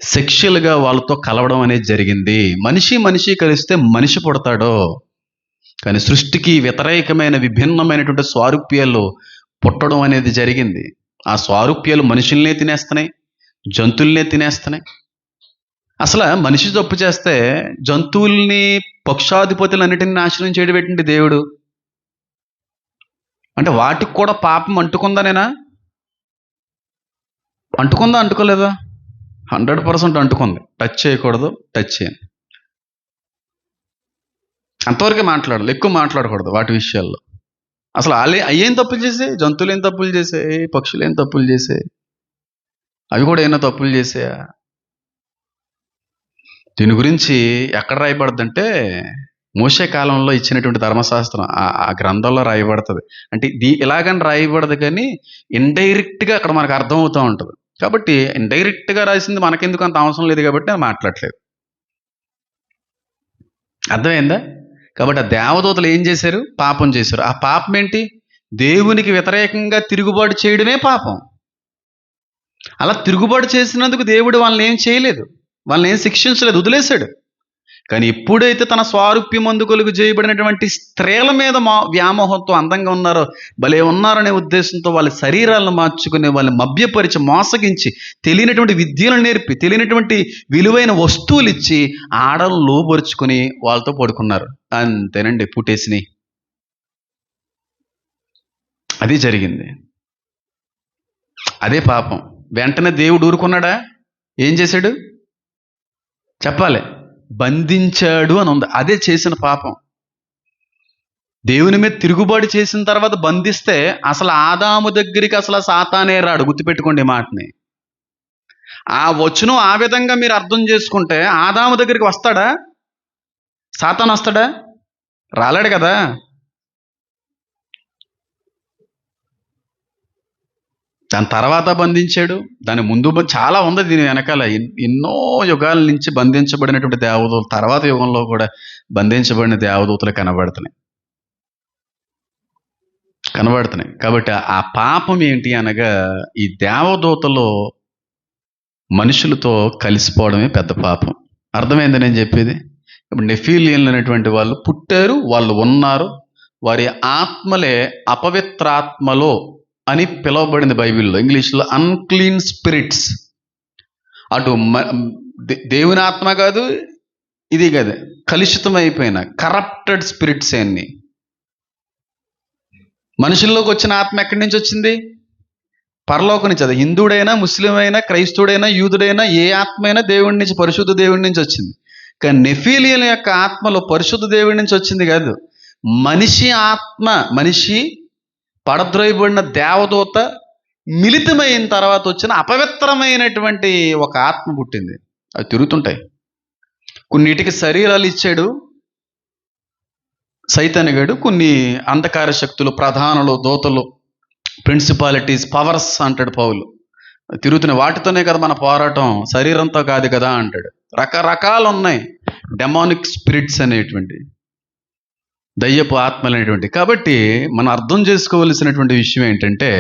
సెక్షువల్గా వాళ్ళతో కలవడం అనేది జరిగింది. మనిషి కలిస్తే మనిషి పుడతాడు, కానీ సృష్టికి వ్యతిరేకమైన విభిన్నమైనటువంటి స్వారూప్యాలు పుట్టడం అనేది జరిగింది. ఆ స్వారూప్యాలు మనుషుల్నే తినేస్తున్నాయి, జంతువులనే తినేస్తున్నాయి. అసలు మనిషి తప్పు చేస్తే జంతువుల్ని, పక్షాధిపతులన్నిటిని నాశనం చేయడం పెట్టింది దేవుడు. అంటే వాటికి కూడా పాపం అంటుకుందానేనా? అంటుకుందా, అంటుకోలేదా? 100% అంటుకుంది. టచ్ చేయకూడదు, టచ్ చేయండి, అంతవరకే మాట్లాడాలి, ఎక్కువ మాట్లాడకూడదు వాటి విషయాల్లో. అసలు అయ్యేం తప్పులు చేసాయి? జంతువులు ఏం తప్పులు చేసాయి? పక్షులు ఏం తప్పులు చేసాయి? అవి కూడా ఏమైనా తప్పులు చేసాయా? దీని గురించి ఎక్కడ రాయబడుతుందంటే, మోషే కాలంలో ఇచ్చినటువంటి ధర్మశాస్త్రం ఆ గ్రంథంలో రాయబడుతుంది. అంటే ఇలాగని రాయబడదు, కానీ ఇండైరెక్ట్గా అక్కడ మనకు అర్థమవుతూ ఉంటుంది. కాబట్టి ఇండైరెక్ట్గా రాసింది మనకెందుకు అంత అవసరం లేదు కాబట్టి నేను మాట్లాడలేదు. అర్థమైందా? కాబట్టి ఆ దేవదూతలు ఏం చేశారు? పాపం చేశారు. ఆ పాపం ఏంటి? దేవునికి వ్యతిరేకంగా తిరుగుబాటు చేయడమే పాపం. అలా తిరుగుబాటు చేసినందుకు దేవుడు వాళ్ళని ఏం చేయలేదు, వాళ్ళని ఏం శిక్షించలేదు, వదిలేశాడు. కానీ ఎప్పుడైతే తన స్వారూప్యమందు కొలుగు చేయబడినటువంటి స్త్రీల మీద వ్యామోహంతో అందంగా ఉన్నారో, భలే ఉన్నారనే ఉద్దేశంతో వాళ్ళ శరీరాలను మార్చుకుని, వాళ్ళని మభ్యపరిచి, మోసగించి, తెలియనటువంటి విద్యలను నేర్పి, తెలియనటువంటి విలువైన వస్తువులు ఇచ్చి ఆడలను లోబరుచుకుని వాళ్ళతో పడుకున్నారు. అంతేనండి, పుట్టేసినాయి. అది జరిగింది, అదే పాపం. వెంటనే దేవుడు ఊరుకున్నాడా? ఏం చేశాడు చెప్పాలి? బంధించాడు అని ఉంది. అదే చేసిన పాపం. దేవుని మీద తిరుగుబాటు చేసిన తర్వాత బంధిస్తే అసలు ఆదాము దగ్గరికి అసలు సాతానే రాడు. గుర్తుపెట్టుకోండి మాటని. ఆ వచనం ఆ విధంగా మీరు అర్థం చేసుకుంటే ఆదాము దగ్గరికి వస్తాడా? సాతాను వస్తాడా? రాలేడు కదా. దాని తర్వాత బంధించాడు, దాని ముందు చాలా ఉంది దీని వెనకాల. ఎన్నో యుగాల నుంచి బంధించబడినటువంటి దేవదూతలు తర్వాత యుగంలో కూడా బంధించబడిన దేవదూతలు కనబడుతున్నాయి. కాబట్టి ఆ పాపం ఏంటి అనగా, ఈ దేవదూతలు మనుషులతో కలిసిపోవడమే పెద్ద పాపం. అర్థమైంది నేను చెప్పేది? ఇప్పుడు నెఫీలియన్లు అనేటువంటి వాళ్ళు పుట్టారు, వాళ్ళు ఉన్నారు, వారి ఆత్మలే అపవిత్రాత్మలో అని పిలువబడింది బైబిల్లో. ఇంగ్లీష్లో అన్క్లీన్ స్పిరిట్స్. అటు దేవుని ఆత్మ కాదు, ఇది కాదు, కలుషితం అయిపోయిన కరప్టెడ్ స్పిరిట్స్ అన్ని. మనుషుల్లోకి వచ్చిన ఆత్మ ఎక్కడి నుంచి వచ్చింది? పరలోకం నుంచి. అది హిందువుడైనా, ముస్లిం అయినా, క్రైస్తవుడైనా, యూదుడైనా, ఏ ఆత్మ అయినా దేవుడి నుంచి, పరిశుద్ధ దేవుడి నుంచి వచ్చింది. కానీ నెఫీలియన్ యొక్క ఆత్మలో పరిశుద్ధ దేవుడి నుంచి వచ్చింది కాదు. మనిషి ఆత్మ, మనిషి పడద్రోయబడిన దేవదూత మిళితమైన తర్వాత వచ్చిన అపవిత్రమైనటువంటి ఒక ఆత్మ పుట్టింది. అవి తిరుగుతుంటాయి. కొన్నిటికి శరీరాలు ఇచ్చాడు సైతానుగాడు, కొన్ని అంధకార శక్తులు, ప్రధానులు, దూతలు, ప్రిన్సిపాలిటీస్, పవర్స్ అంటాడు పౌలు. తిరుగుతున్న వాటితోనే కదా మన పోరాటం, శరీరంతో కాదు కదా అంటాడు. రకరకాలు ఉన్నాయి డెమానిక్ స్పిరిట్స్ అనేటువంటి, దయ్యపు ఆత్మలు అనేటువంటి. కాబట్టి మనం అర్థం చేసుకోవలసినటువంటి విషయం ఏంటంటే,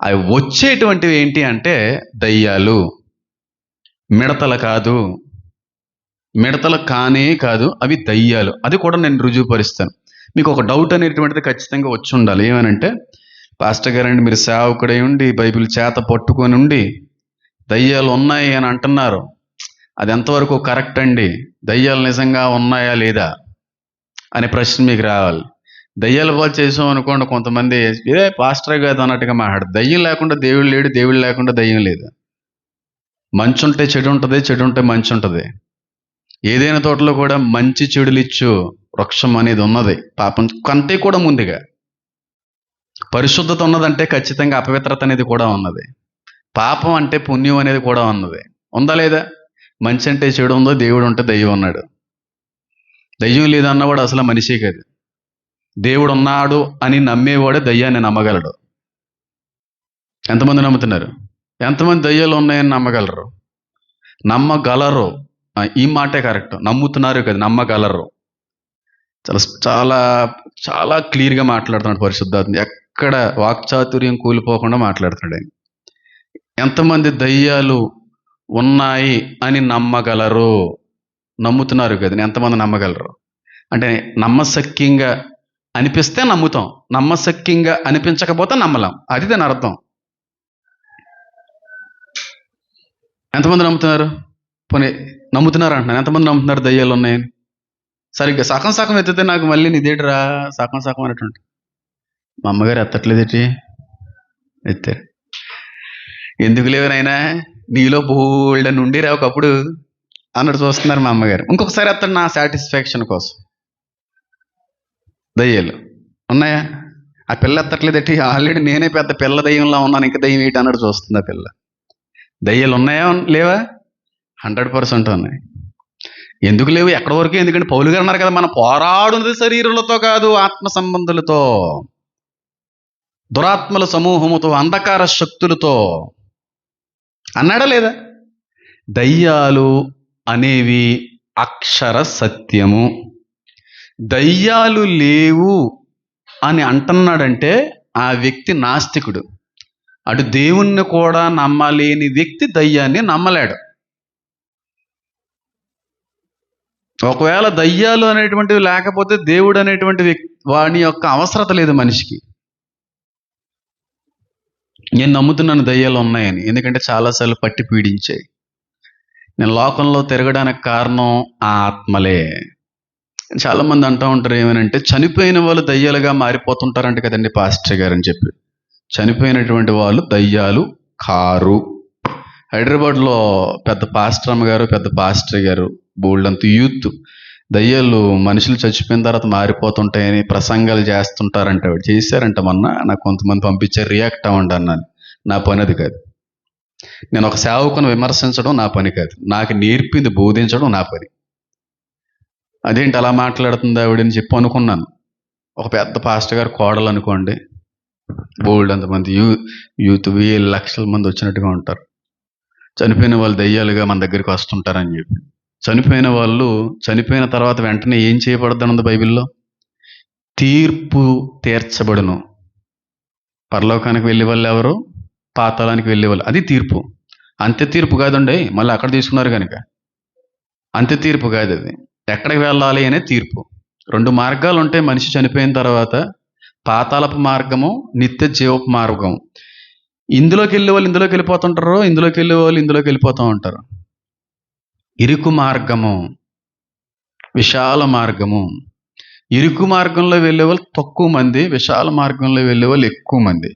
అవి వచ్చేటువంటివి ఏంటి అంటే దయ్యాలు, మిడతలు కాదు, మిడతలు కానే కాదు, అవి దయ్యాలు. అది కూడా నేను రుజువుపరుస్తాను. మీకు ఒక డౌట్ అనేటువంటిది ఖచ్చితంగా వచ్చి ఉండాలి. ఏమనంటే, పాస్టర్ గారండి మీరు సేవకుడై ఉండి బైబిల్ చేత పట్టుకొని ఉండి దయ్యాలు ఉన్నాయి అని అంటున్నారు, అది ఎంతవరకు కరెక్ట్ అండి? దయ్యాలు నిజంగా ఉన్నాయా లేదా అనే ప్రశ్న మీకు రావాలి. దయ్యాల పాలు చేసాం అనుకోండి, కొంతమంది పాస్టర్ కాదు అన్నట్టుగా మాట్లాడు. దయ్యం లేకుండా దేవుడు లేడు, దేవుడు లేకుండా దయ్యం లేదు. మంచి ఉంటే చెడు ఉంటుంది, చెడు ఉంటే మంచి ఉంటుంది. ఏదైనా తోటలో కూడా మంచి చెడులిచ్చు వృక్షం అనేది ఉన్నది. పాపం కంటే కూడా ముందుగా పరిశుద్ధత ఉన్నదంటే ఖచ్చితంగా అపవిత్రత అనేది కూడా ఉన్నది. పాపం అంటే పుణ్యం అనేది కూడా ఉన్నది. ఉందా లేదా? మంచి అంటే చెడు ఉందో, దేవుడు ఉంటే దయ్యం ఉన్నాడు. దయ్యం లేదన్నవాడు అసలు మనిషే కాదు. దేవుడు ఉన్నాడు అని నమ్మేవాడే దయ్యాన్ని నమ్మగలడు. ఎంతమంది నమ్ముతున్నారు? ఎంతమంది దయ్యాలు ఉన్నాయని నమ్మగలరు? నమ్మగలరు. ఈ మాటే కరెక్ట్. నమ్ముతున్నారు కదా, నమ్మగలరు. చాలా చాలా చాలా క్లియర్గా మాట్లాడుతున్నాడు పరిశుద్ధాత్మ. ఎక్కడ వాక్చాతుర్యం కూలిపోకుండా మాట్లాడుతున్నాడు ఆయన. ఎంతమంది దయ్యాలు ఉన్నాయి అని నమ్మగలరు? నమ్ముతున్నారు కదా, ఎంతమంది నమ్మగలరు? అంటే నమ్మశక్యంగా అనిపిస్తే నమ్ముతాం, నమ్మశక్యంగా అనిపించకపోతే నమ్మలేం. అది దాని అర్థం. ఎంతమంది నమ్ముతున్నారు? పోనీ నమ్ముతున్నారు అంటున్నాను. ఎంతమంది నమ్ముతున్నారు దయ్యాలు ఉన్నాయని? సరిగ్గా సగం సగం ఎత్తితే నాకు మళ్ళీ నీదేటిరా సగం సగం అనేటువంటి. మా అమ్మగారు ఎత్తట్లేదేటి? ఎత్తారు. ఎందుకు లేవనైనా నీలో బోల్డని ఉండిరా ఒకప్పుడు అన్నట్టు చూస్తున్నారు మా అమ్మగారు. ఇంకొకసారి ఎత్తాడు నా సాటిస్ఫాక్షన్ కోసం. దయ్యాలు ఉన్నాయా? ఆ పిల్ల ఎత్తట్లేదేటి? ఆల్రెడీ నేనే పెద్ద పిల్ల దయ్యంలో ఉన్నాను, ఇంకా దయ్యం ఏంటి అన్నట్టు చూస్తుంది ఆ పిల్ల. దయ్యాలు ఉన్నాయా లేవా? 100% ఉన్నాయి. ఎందుకు లేవు? ఎక్కడి వరకు? ఎందుకంటే పౌలు గారు అన్నారు కదా, మనం పోరాడున్నది శరీరులతో కాదు, ఆత్మ సంబంధులతో, దురాత్మల సమూహముతో, అంధకార శక్తులతో అన్నాడా లేదా? దయ్యాలు అనేవి అక్షర సత్యము. దయ్యాలు లేవు అని అంటున్నాడంటే ఆ వ్యక్తి నాస్తికుడు. అటు దేవుణ్ణి కూడా నమ్మలేని వ్యక్తి దయ్యాన్ని నమ్మలేడు. ఒకవేళ దయ్యాలు అనేటువంటివి లేకపోతే దేవుడు అనేటువంటి వాని యొక్క అవసరత లేదు మనిషికి. నేను నమ్ముతున్నాను దయ్యాలు ఉన్నాయని, ఎందుకంటే చాలాసార్లు పట్టి పీడించాయి. నేను లోకంలో తిరగడానికి కారణం ఆ ఆత్మలే. చాలామంది అంటూ ఉంటారు ఏమనంటే, చనిపోయిన వాళ్ళు దయ్యాలుగా మారిపోతుంటారంట కదండి పాస్టర్ గారు అని చెప్పి. చనిపోయినటువంటి వాళ్ళు దయ్యాలు కారు. హైదరాబాద్లో పెద్ద పాస్టర్ అమ్మగారు, పెద్ద పాస్టర్ గారు, బోల్డంత యూత్ దయ్యాలు మనుషులు చచ్చిపోయిన తర్వాత మారిపోతుంటాయని ప్రసంగాలు చేస్తుంటారంట. చేశారంట. మొన్న నాకు కొంతమంది పంపించారు, రియాక్ట్ అవ్వండి అన్నాను. నా పని అది కాదు. నేను ఒక సేవకుని విమర్శించడం నా పని కాదు. నాకు నేర్పింది బోధించడం నా పని. అదేంటి అలా మాట్లాడుతుంది ఆవిడని చెప్పి అనుకున్నాను. ఒక పెద్ద పాస్టర్ గారు కోడలు అనుకోండి, బోల్డ్ అంతమంది యూత్ 1000 లక్షల మంది వచ్చినట్టుగా ఉంటారు. చనిపోయిన వాళ్ళు దయ్యాలుగా మన దగ్గరికి వస్తుంటారని చెప్పి. చనిపోయిన వాళ్ళు చనిపోయిన తర్వాత వెంటనే ఏం చేయబడద్దనుంది బైబిల్లో? తీర్పు తీర్చబడును. పరలోకానికి వెళ్ళే వాళ్ళు ఎవరు? పాతాళానికి వెళ్ళే వాళ్ళు. అది తీర్పు. అంత్య తీర్పు కాదండి, మళ్ళీ అక్కడ తీసుకున్నారు కనుక. అంత్య తీర్పు కాదు అది. ఎక్కడికి వెళ్ళాలి అనే తీర్పు. 2 మార్గాలు ఉంటాయి మనిషి చనిపోయిన తర్వాత: పాతాళపు మార్గము, నిత్య జీవపు మార్గం. ఇందులోకి వెళ్ళే వాళ్ళు ఇందులోకి వెళ్ళిపోతుంటారు, ఇందులోకి వెళ్ళే వాళ్ళు ఇందులోకి వెళ్ళిపోతూ ఉంటారు. ఇరుకు మార్గము, విశాల మార్గము. ఇరుకు మార్గంలో వెళ్ళే వాళ్ళు తక్కువ మంది, విశాల మార్గంలో వెళ్ళే వాళ్ళు ఎక్కువ మంది.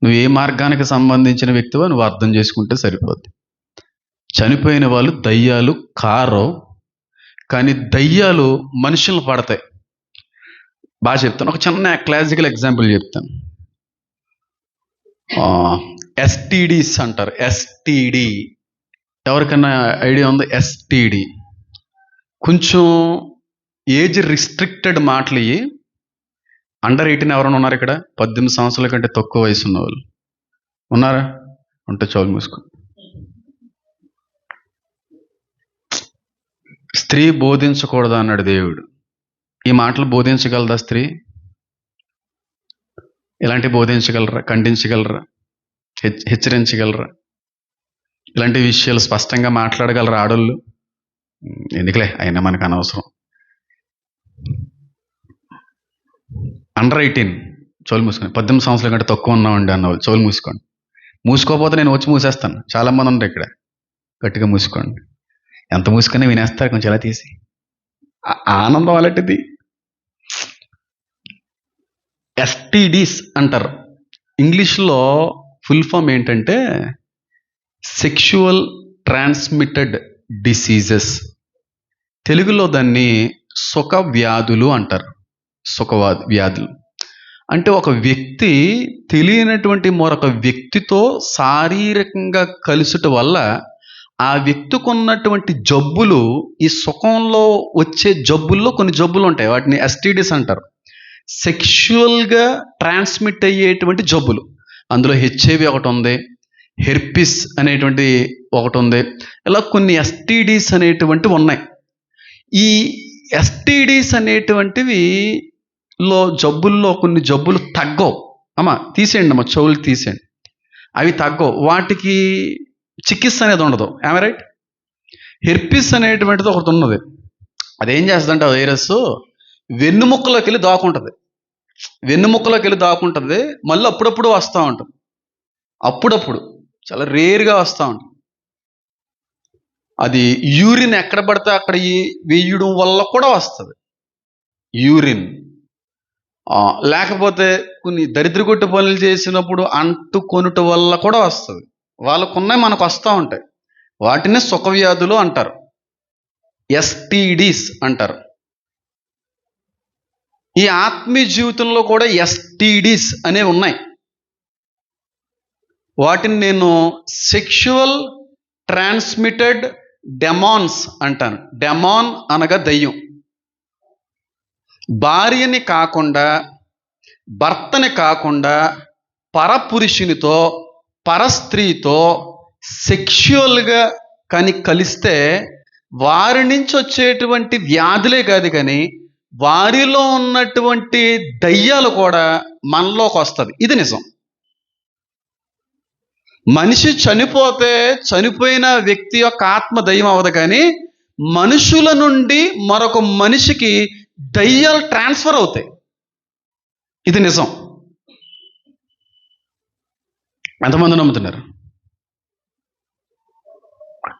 నువ్వు ఏ మార్గానికి సంబంధించిన వ్యక్తివో నువ్వు అర్థం చేసుకుంటే సరిపోద్ది. చనిపోయిన వాళ్ళు దయ్యాలు కారో, కానీ దయ్యాలు మనుషులను పడతాయి. బాగా చెప్తాను, ఒక చిన్న క్లాసికల్ ఎగ్జాంపుల్ చెప్తాను. ఎస్టీడీస్ అంటారు. ఎస్టీడీ ఎవరికన్నా ఐడియా ఉందో? ఎస్టీడీ కొంచెం ఏజ్ రిస్ట్రిక్టెడ్ మాటలు ఇవి. అండర్ 18 ఎవరైనా ఉన్నారు ఇక్కడ? 18 సంవత్సరాల కంటే తక్కువ వయసు ఉన్న వాళ్ళు ఉన్నారా? ఉంటే చెవులు మూసుకో. స్త్రీ బోధించకూడదు అన్నాడు దేవుడు. ఈ మాటలు బోధించగలదా స్త్రీ? ఇలాంటివి బోధించగలరా? ఖండించగలరా? హెచ్చరించగలరా? ఇలాంటి విషయాలు స్పష్టంగా మాట్లాడగలరా ఆడోళ్ళు? ఎందుకులే, అయినా మనకు అనవసరం. అండర్ 18 చెవులు మూసుకోండి. 18 సంవత్సరాల కంటే తక్కువ ఉన్నామండి అన్న వాళ్ళు చెవులు మూసుకోండి. మూసుకోకపోతే నేను వచ్చి మూసేస్తాను. చాలా మంది ఉన్నారు ఇక్కడ. గట్టిగా మూసుకోండి. ఎంత మూసుకొని వినేస్తారు, కొంచెం ఎలా తీసి. ఆనందం అలాంటిది. ఎస్టీడీస్ అంటారు. ఇంగ్లీష్లో ఫుల్ ఫామ్ ఏంటంటే సెక్షువల్ ట్రాన్స్మిటెడ్ డిసీజెస్. తెలుగులో దాన్ని సుఖ వ్యాధులు అంటారు. వ్యాధులు అంటే ఒక వ్యక్తి తెలియనటువంటి మరొక వ్యక్తితో శారీరకంగా కలుసుట వల్ల ఆ వ్యక్తికి ఉన్నటువంటి జబ్బులు, ఈ సుఖంలో వచ్చే జబ్బుల్లో కొన్ని జబ్బులు ఉంటాయి, వాటిని ఎస్టీడీస్ అంటారు. సెక్షువల్గా ట్రాన్స్మిట్ అయ్యేటువంటి జబ్బులు. అందులో హెచ్ఐవి ఒకటి ఉంది, హెర్పిస్ అనేటువంటి ఒకటి ఉంది. ఇలా కొన్ని ఎస్టీడీస్ అనేటువంటివి ఉన్నాయి. ఈ ఎస్టీడీస్ అనేటువంటివి జబ్బుల్లో కొన్ని జబ్బులు తగ్గవు. తీసేయండి అమ్మ, చెవులు తీసేయండి. అవి తగ్గవు, వాటికి చికిత్స అనేది ఉండదు. రైట్? హెర్పిస్ అనేటువంటిది ఒకటి ఉన్నది. అదేం చేస్తుందంటే ఆ వైరస్ వెన్నుముక్కలోకి వెళ్ళి దాక్కుంటుంది. మళ్ళీ అప్పుడప్పుడు వస్తూ ఉంటుంది. అప్పుడప్పుడు చాలా రేర్గా వస్తూ ఉంటుంది. అది యూరిన్ ఎక్కడ పడితే అక్కడ వేయడం వల్ల కూడా వస్తుంది. యూరిన్ లేకపోతే కొన్ని దరిద్రగొట్టు పనులు చేసినప్పుడు అంటుకొనుట వల్ల కూడా వస్తుంది. వాళ్ళకున్నాయి, మనకు వస్తూ ఉంటాయి. వాటిని సుఖవ్యాధులు అంటారు, ఎస్టీడీస్ అంటారు. ఈ ఆత్మీయ జీవితంలో కూడా ఎస్టీడీస్ అనేవి ఉన్నాయి. వాటిని నేను సెక్షువల్ ట్రాన్స్మిటెడ్ డెమాన్స్ అంటాను. డెమాన్ అనగా దయ్యం. భార్యని కాకుండా, భర్తని కాకుండా పరపురుషునితో, పరస్త్రీతో సెక్షువల్గా కానీ కలిస్తే వారి నుంచి వచ్చేటువంటి వ్యాధులే కాదు, కానీ వారిలో ఉన్నటువంటి దయ్యాలు కూడా మనలోకి వస్తుంది. ఇది నిజం. మనిషి చనిపోతే చనిపోయిన వ్యక్తి యొక్క ఆత్మ దయ్యం అవ్వదు, కానీ మనుషుల నుండి మరొక మనిషికి దయ్యాలు ట్రాన్స్ఫర్ అవుతాయి. ఇది నిజం. ఎంతమంది నమ్ముతున్నారు?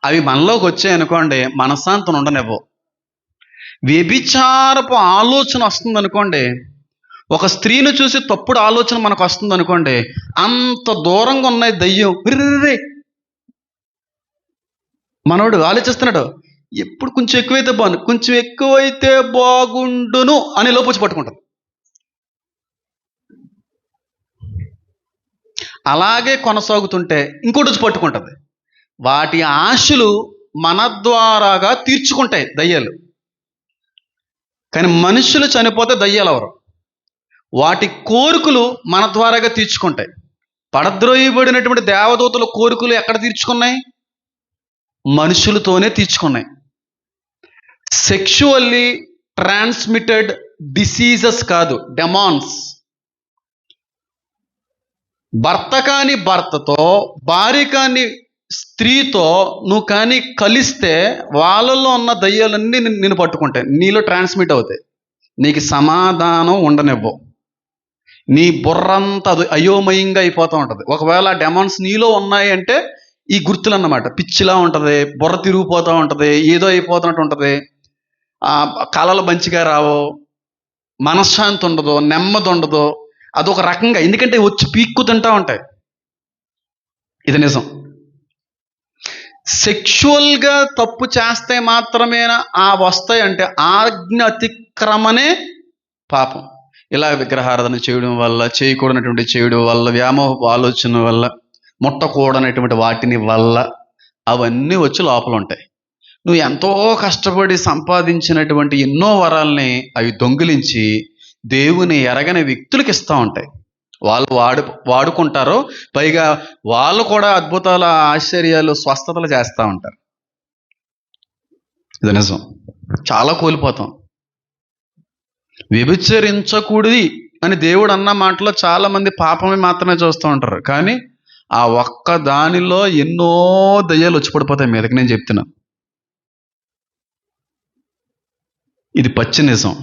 అవి మనలోకి వచ్చాయనుకోండి, మనశ్శాంతం ఉండనివ్వవు. వ్యభిచారపు ఆలోచన వస్తుంది అనుకోండి, ఒక స్త్రీని చూసి తప్పుడు ఆలోచన మనకు వస్తుంది అనుకోండి, అంత దూరంగా ఉన్నాయి దయ్యం. రే మనోడు ఆలోచిస్తున్నాడు, ఎప్పుడు కొంచెం ఎక్కువైతే బాగుండు, కొంచెం ఎక్కువైతే బాగుండును అని లోపొచ్చి పట్టుకుంటుంది. అలాగే కొనసాగుతుంటే ఇంకోటి వచ్చి పట్టుకుంటుంది. వాటి ఆశలు మన ద్వారాగా తీర్చుకుంటాయి దయ్యాలు. కానీ మనుషులు చనిపోతే దయ్యాలు ఎవరు? వాటి కోరికలు మన ద్వారాగా తీర్చుకుంటాయి. పడద్రోయబడినటువంటి దేవదూతల కోరికలు ఎక్కడ తీర్చుకున్నాయి? మనుషులతోనే తీర్చుకున్నాయి. సెక్షువల్లీ ట్రాన్స్మిటెడ్ డిసీజెస్ కాదు, డెమాన్స్. భర్త కాని భర్తతో, భార్య కాని స్త్రీతో నువ్వు కానీ కలిస్తే వాళ్ళల్లో ఉన్న దయ్యాలన్నీ నిన్ను పట్టుకుంటాయి, నీలో ట్రాన్స్మిట్ అవుతాయి. నీకు సమాధానం ఉండనివ్వవు. నీ బుర్రంతా అది అయోమయంగా అయిపోతూ ఉంటుంది. ఒకవేళ డెమాన్స్ నీలో ఉన్నాయి అంటే ఈ గుర్తులు అన్నమాట. పిచ్చిలా ఉంటుంది, బుర్ర తిరిగిపోతూ ఉంటుంది, ఏదో అయిపోతున్నట్టు ఉంటుంది, కళలు మంచిగా రావు, మనశ్శాంతి ఉండదు, నెమ్మది ఉండదు. అదొక రకంగా, ఎందుకంటే వచ్చి పీక్కు తింటూ ఉంటాయి. ఇది నిజం. సెక్షువల్గా తప్పు చేస్తే మాత్రమే ఆ వస్తాయి అంటే ఆజ్ఞ అతిక్రమణే పాపం. ఇలా విగ్రహారాధన చేయడం వల్ల, చేయకూడనటువంటి చేయడం వల్ల, వ్యామోహపు ఆలోచన వల్ల, ముట్టకూడనటువంటి వాటిని వల్ల అవన్నీ వచ్చి లోపల ఉంటాయి. నువ్వు ఎంతో కష్టపడి సంపాదించినటువంటి ఎన్నో వరాల్ని అవి దొంగిలించి దేవుని ఎరగని వ్యక్తులకు ఇస్తూ ఉంటాయి. వాళ్ళు వాడుకుంటారు. పైగా వాళ్ళు కూడా అద్భుతాల, ఆశ్చర్యాలు, స్వస్థతలు చేస్తూ ఉంటారు. ఇది నిజం. చాలా కోల్పోతాం. వ్యభిచరించకూడదు అని దేవుడు అన్న మాటలో చాలా మంది పాపమే మాత్రమే చూస్తూ ఉంటారు. కానీ ఆ ఒక్క దానిలో ఎన్నో దయ్యాలు వచ్చి పడిపోతాయి మీదకి. నేను చెప్తున్నా, ఇది పచ్చి నిజం.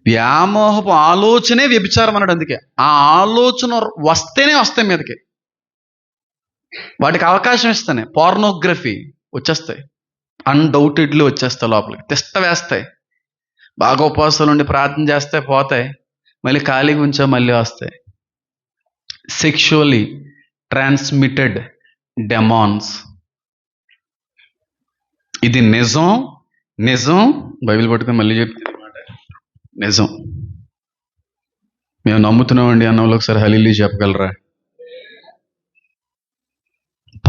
వ్యామోహపు ఆలోచనే వ్యభిచారం అన్నాడు. అందుకే ఆ ఆలోచన వస్తేనే వస్తాయి మీదకి, వాటికి అవకాశం ఇస్తానే. పోర్నోగ్రఫీ వచ్చేస్తాయి, అన్డౌటెడ్లీ వచ్చేస్తాయి లోపలికి, తిష్ట వేస్తాయి. బాగా ఉపవాసాలు ఉండి ప్రార్థన చేస్తే పోతాయి, మళ్ళీ ఖాళీగా ఉంచా మళ్ళీ వస్తాయి. Sexually transmitted demons. ఇది నిజం. నిజం. బైబిల్ పట్టుకొని మళ్ళీ చెప్తాను అన్నమాట. నిజం. మేము నమ్ముతున్నామండి అన్న వాళ్ళు ఒకసారి హల్లెలూయా చెప్పగలరా?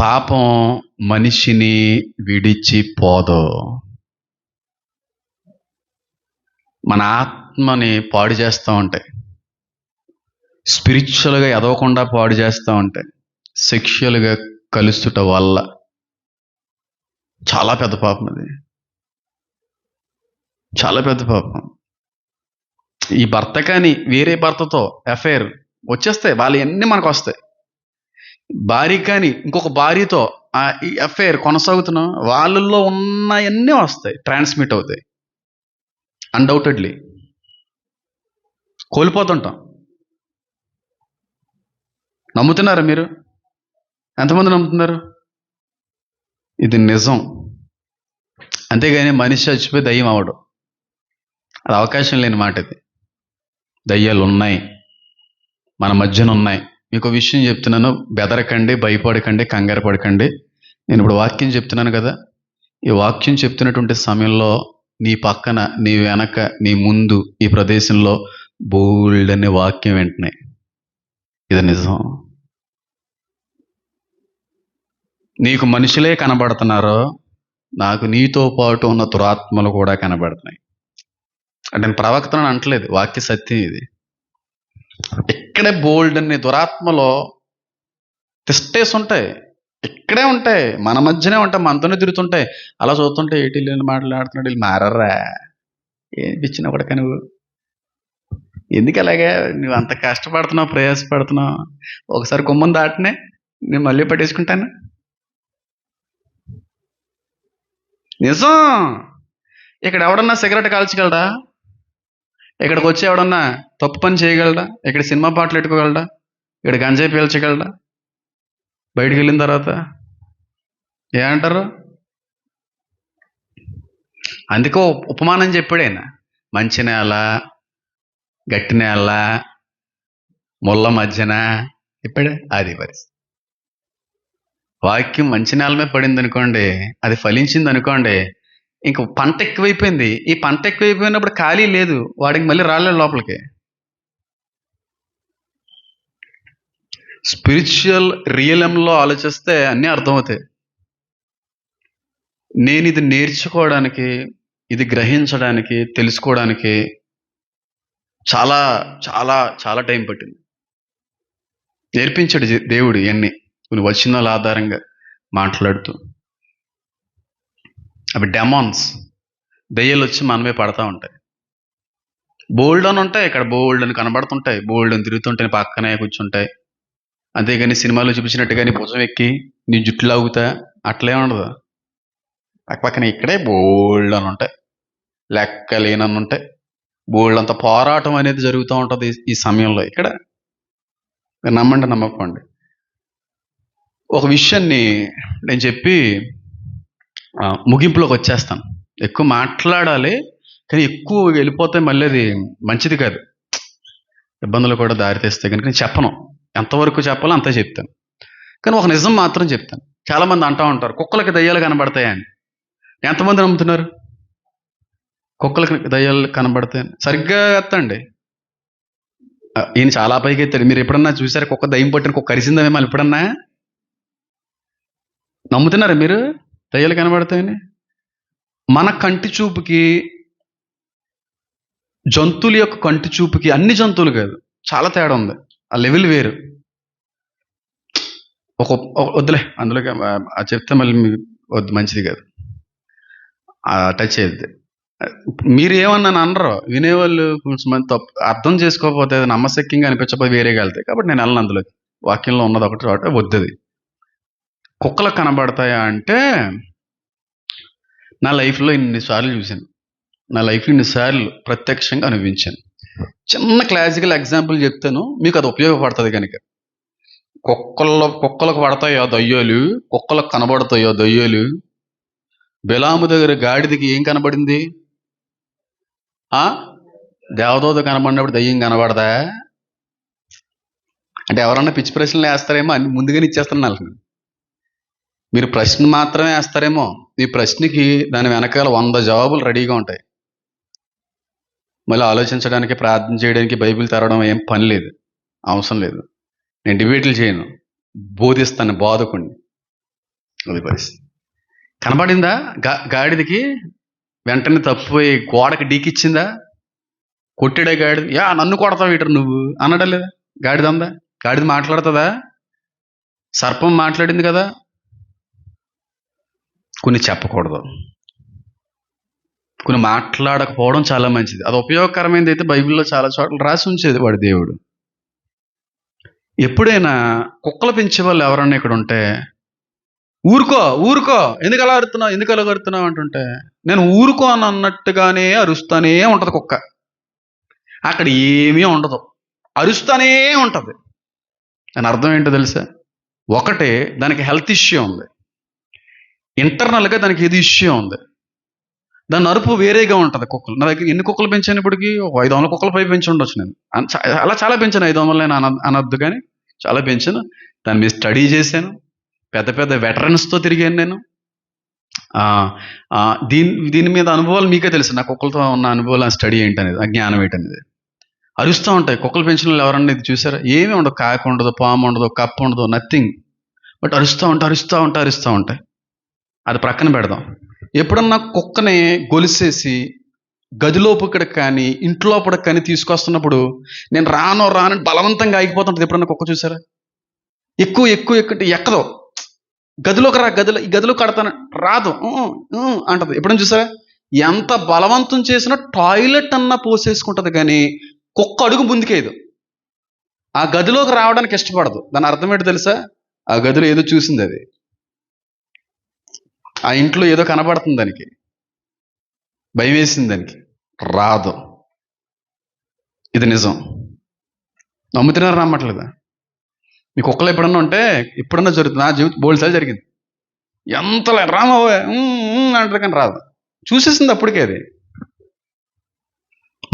పాపం మనిషిని విడిచిపోదు. మన ఆత్మని పాడు చేస్తూ ఉంటాయి, స్పిరిచువల్గా ఎదవకుండా పాడు చేస్తూ ఉంటాయి. సెక్షువల్గా కలుస్తుట వల్ల చాలా పెద్ద పాపం. అది చాలా పెద్ద పాపం. ఈ భర్త కానీ వేరే భర్తతో అఫైర్ వచ్చేస్తాయి, వాళ్ళు అన్నీ మనకు వస్తాయి. భార్య కానీ ఇంకొక భార్యతో ఈ అఫైర్ కొనసాగుతున్నాం, వాళ్ళల్లో ఉన్నాయన్నీ వస్తాయి, ట్రాన్స్మిట్ అవుతాయి. అన్డౌటెడ్లీ కోల్పోతుంటాం. నమ్ముతున్నారా మీరు? ఎంతమంది నమ్ముతున్నారు? ఇది నిజం. అంతేగాని మనిషి చచ్చిపోయి దయ్యం అవడు, అది అవకాశం లేని మాట. ఇది దయ్యాలు ఉన్నాయి, మన మధ్యన ఉన్నాయి. మీకు విషయం చెప్తున్నాను, బెదరకండి, భయపడకండి, కంగారు పడకండి. నేను ఇప్పుడు వాక్యం చెప్తున్నాను కదా, ఈ వాక్యం చెప్తున్నటువంటి సమయంలో నీ పక్కన, నీ వెనక, నీ ముందు ఈ ప్రదేశంలో బోల్డ్ అనే వాక్యం వింటున్నాయి. ఇది నిజం. నీకు మనుషులే కనబడుతున్నారో, నాకు నీతో పాటు ఉన్న దురాత్మలు కూడా కనబడుతున్నాయి. అంటే నేను ప్రవక్తను అంటలేదు, వాక్య సత్యం ఇది. ఇక్కడే బోల్డ్ అనే దురాత్మలో తిష్టేసి ఉంటాయి, ఇక్కడే ఉంటాయి, మన మధ్యనే ఉంటాయి, మనతోనే తిరుగుతుంటాయి. అలా చూస్తుంటే ఏటి మాట్లాడుతున్నాడు, వీళ్ళు మారర్రా, ఏం పిచ్చినా కూడా నువ్వు ఎందుకు అలాగే నువ్వు అంత కష్టపడుతున్నావు, ప్రయాసపడుతున్నావు, ఒకసారి గుమ్మం దాటినే నేను మళ్ళీ పట్టేసుకుంటాను. నిజం. ఇక్కడ ఎవడన్నా సిగరెట్ కాల్చగలడా? ఇక్కడికి వచ్చి ఎవడన్నా తప్పు పని చేయగలడా? ఇక్కడ సినిమా పాటలు పెట్టుకోగలడా? ఇక్కడ గంజాయి పీల్చగలడా? బయటికి వెళ్ళిన తర్వాత ఏమంటారు? అందుకో ఉపమానం చెప్పాడు ఆయన. మంచి నేల, గట్టి నేల, ముళ్ళ మధ్యన చెప్పాడు. అది పరిస్థితి. వాక్యం మంచి నేల మీద పడింది అనుకోండి, అది ఫలించింది అనుకోండి, ఇంక పంట ఎక్కువైపోయింది. ఈ పంట ఎక్కువైపోయినప్పుడు ఖాళీ లేదు, వాడికి మళ్ళీ రాలేదు లోపలికి. స్పిరిచువల్ రియలంలో ఆలోచిస్తే అన్నీ అర్థమవుతాయి. నేను ఇది నేర్చుకోవడానికి, ఇది గ్రహించడానికి, తెలుసుకోవడానికి చాలా చాలా చాలా టైం పట్టింది. నేర్పించాడు దేవుడు ఇవన్నీ కొన్ని వచనాల ఆధారంగా మాట్లాడుతూ. అవి డెమాన్స్, దయ్యాలు వచ్చి మనమే పడతా ఉంటాయి. బోల్డ్ అని ఉంటాయి, ఇక్కడ బోల్డ్ అని కనబడుతుంటాయి, బోల్డ్ అని తిరుగుతుంటాయి, పక్కనే కూర్చుంటాయి. అంతేగాని సినిమాలో చూపించినట్టుగాని భుజం ఎక్కి నీ జుట్టు లాగుతా అట్లే ఉండదు. పక్కన ఇక్కడే బోల్డ్ అని ఉంటాయి, లెక్కలేనని ఉంటాయి. బోల్డ్ అంత పోరాటం అనేది జరుగుతూ ఉంటుంది ఈ సమయంలో. ఇక్కడ నమ్మండి నమ్మకండి, ఒక విషయాన్ని నేను చెప్పి ముగింపులోకి వచ్చేస్తాను. ఎక్కువ మాట్లాడాలి కానీ ఎక్కువ వెళ్ళిపోతే మళ్ళీ అది మంచిది కాదు, ఇబ్బందులు కూడా దారితీస్తే కనుక నేను చెప్పను. ఎంతవరకు చెప్పాలో అంతే చెప్తాను. కానీ ఒక నిజం మాత్రం చెప్తాను. చాలామంది అంటూ ఉంటారు కుక్కలకి దయ్యాలు కనబడతాయని. ఎంతమంది నమ్ముతున్నారు కుక్కలకి దయ్యాలు కనబడతాయని? సరిగ్గా ఎత్తండి. ఈయన చాలా పైకి ఎత్తాడు. మీరు ఎప్పుడన్నా చూసారా కుక్క దయ్యం పట్టిన కుక్క కరిసిందా మళ్ళీ ఎప్పుడన్నా? నమ్ముతున్నారా మీరు దయ్యాలు కనబడతాయని? మన కంటి చూపుకి, జంతువుల యొక్క కంటి చూపుకి, అన్ని జంతువులు కాదు, చాలా తేడా ఉంది. ఆ లెవెల్ వేరు. వద్దులే అందులోకి చెప్తే మళ్ళీ వద్దు, మంచిది కాదు, టచ్ అయ్యేది. మీరు ఏమన్నా అనరు, వినేవాళ్ళు కొంచెం మంది తప్పు అర్థం చేసుకోకపోతే, నమ్మశక్యంగా అనిపించకపోతే వేరేగా వెళ్తాయి. కాబట్టి నేను వెళ్ళను అందులోకి. వాక్యంలో ఉన్నది ఒకటి చోట వద్దుది. కుక్కలకు కనబడతాయా అంటే, నా లైఫ్లో ఇన్నిసార్లు చూశాను, నా లైఫ్లో ఇన్నిసార్లు ప్రత్యక్షంగా అనుభవించాను. చిన్న క్లాసికల్ ఎగ్జాంపుల్ చెప్తాను, మీకు అది ఉపయోగపడుతుంది కనుక. కుక్కలకు పడతాయో దయ్యాలు, కుక్కలకు కనబడతాయో దయ్యాలు. బిలాము దగ్గర గాడిదకి ఏం కనబడింది? దేవదూత కనబడినప్పుడు దయ్యం కనబడదా? అంటే ఎవరన్నా పిచ్చి ప్రశ్నలు వేస్తారేమో, అన్ని ముందుగానే ఇచ్చేస్తున్నారు. మీరు ప్రశ్న మాత్రమే వేస్తారేమో, ఈ ప్రశ్నకి దాని వెనకాల 100 జవాబులు రెడీగా ఉంటాయి. మళ్ళీ ఆలోచించడానికి, ప్రార్థన చేయడానికి బైబిల్ తెరవడం ఏం పని లేదు, అవసరం లేదు. నేను డిబేట్లు చేయను, బోధిస్తాను, బోధకుడిని. అది పరిస్థితి. కనబడిందా గాడిదకి? వెంటనే తప్పిపోయి గోడకి డీకిచ్చిందా? కొట్టాడా గాడిద? నన్ను కొడతావు ఇటు నువ్వు అనడం లేదా? గాడిద అందా? గాడిద మాట్లాడుతుందా? సర్పం మాట్లాడింది కదా. కొన్ని చెప్పకూడదు, కొన్ని మాట్లాడకపోవడం చాలా మంచిది. అది ఉపయోగకరమైనది అయితే బైబిల్లో చాలా చోట్ల రాసి ఉంచేది వాడి దేవుడు. ఎప్పుడైనా కుక్కలు పెంచే వాళ్ళు ఎవరన్నా ఇక్కడ ఉంటే, ఊరుకో ఊరుకో, ఎందుకు అలా అరుతున్నావు అంటుంటే, నేను ఊరుకో అని అన్నట్టుగానే అరుస్తానే ఉంటుంది కుక్క. అక్కడ ఏమీ ఉండదు, అరుస్తానే ఉంటుంది. దాని అర్థం ఏంటో తెలుసా? ఒకటే, దానికి హెల్త్ ఇష్యూ ఉంది, ఇంటర్నల్గా దానికి ఏది ఇష్యూ ఉంది. దాని అరుపు వేరేగా ఉంటుంది. కుక్కలు నా దగ్గర ఎన్ని కుక్కలు పెంచాను ఇప్పటికి? 500 కుక్కల పై పెంచి ఉండొచ్చు నేను. అలా చాలా పెంచాను. 500 నేను అనొద్దు కానీ చాలా పెంచాను. దాని మీద స్టడీ చేశాను, పెద్ద పెద్ద వెటరన్స్తో తిరిగాను నేను. దీని మీద అనుభవాలు మీకే తెలుసు. నా కుక్కలతో ఉన్న అనుభవాలు, ఆ స్టడీ ఏంటనేది, ఆ జ్ఞానం ఏంటనేది. అరుస్తూ ఉంటాయి కుక్కలు పెంచిన వాళ్ళు. ఎవరన్నా ఇది చూసారా? ఏమీ ఉండదు, కాకి ఉండదు, పాము ఉండదు, కప్ప ఉండదు, నథింగ్. బట్ అరుస్తూ ఉంటాయి. అది ప్రక్కన పెడదాం. ఎప్పుడన్నా కుక్కని గొలిసేసి గదిలోపలికి కానీ ఇంట్లోపలికి కానీ తీసుకొస్తున్నప్పుడు, నేను రాను బలవంతంగా ఆగిపోతుంటుంది. ఎప్పుడన్నా కుక్క చూసారా? ఎక్కువ ఎక్కదు. గదిలోకి రా, ఈ గదిలో కడతాను, రాదు, అంటది. ఎప్పుడన్నా చూసారా? ఎంత బలవంతం చేసినా టాయిలెట్ అన్నా పోసేసుకుంటుంది కానీ కుక్క అడుగు ముందుకేదు. ఆ గదిలోకి రావడానికి ఇష్టపడదు. దాని అర్థం ఏంటో తెలుసా? ఆ గదిలో ఏదో చూసింది, అది ఆ ఇంట్లో ఏదో కనబడుతుంది, దానికి భయం వేసింది, దానికి రాదు. ఇది నిజం. నమ్ముతున్నారు, నమ్మట్లేదా? మీ కుక్కలు ఎప్పుడన్నా ఉంటే, ఎప్పుడన్నా జరుగుతుంది. నా జీవితం బోల్సారి జరిగింది. ఎంతలా రామోవే అంటారు కానీ రాదు, చూసేసింది అప్పటికే. అది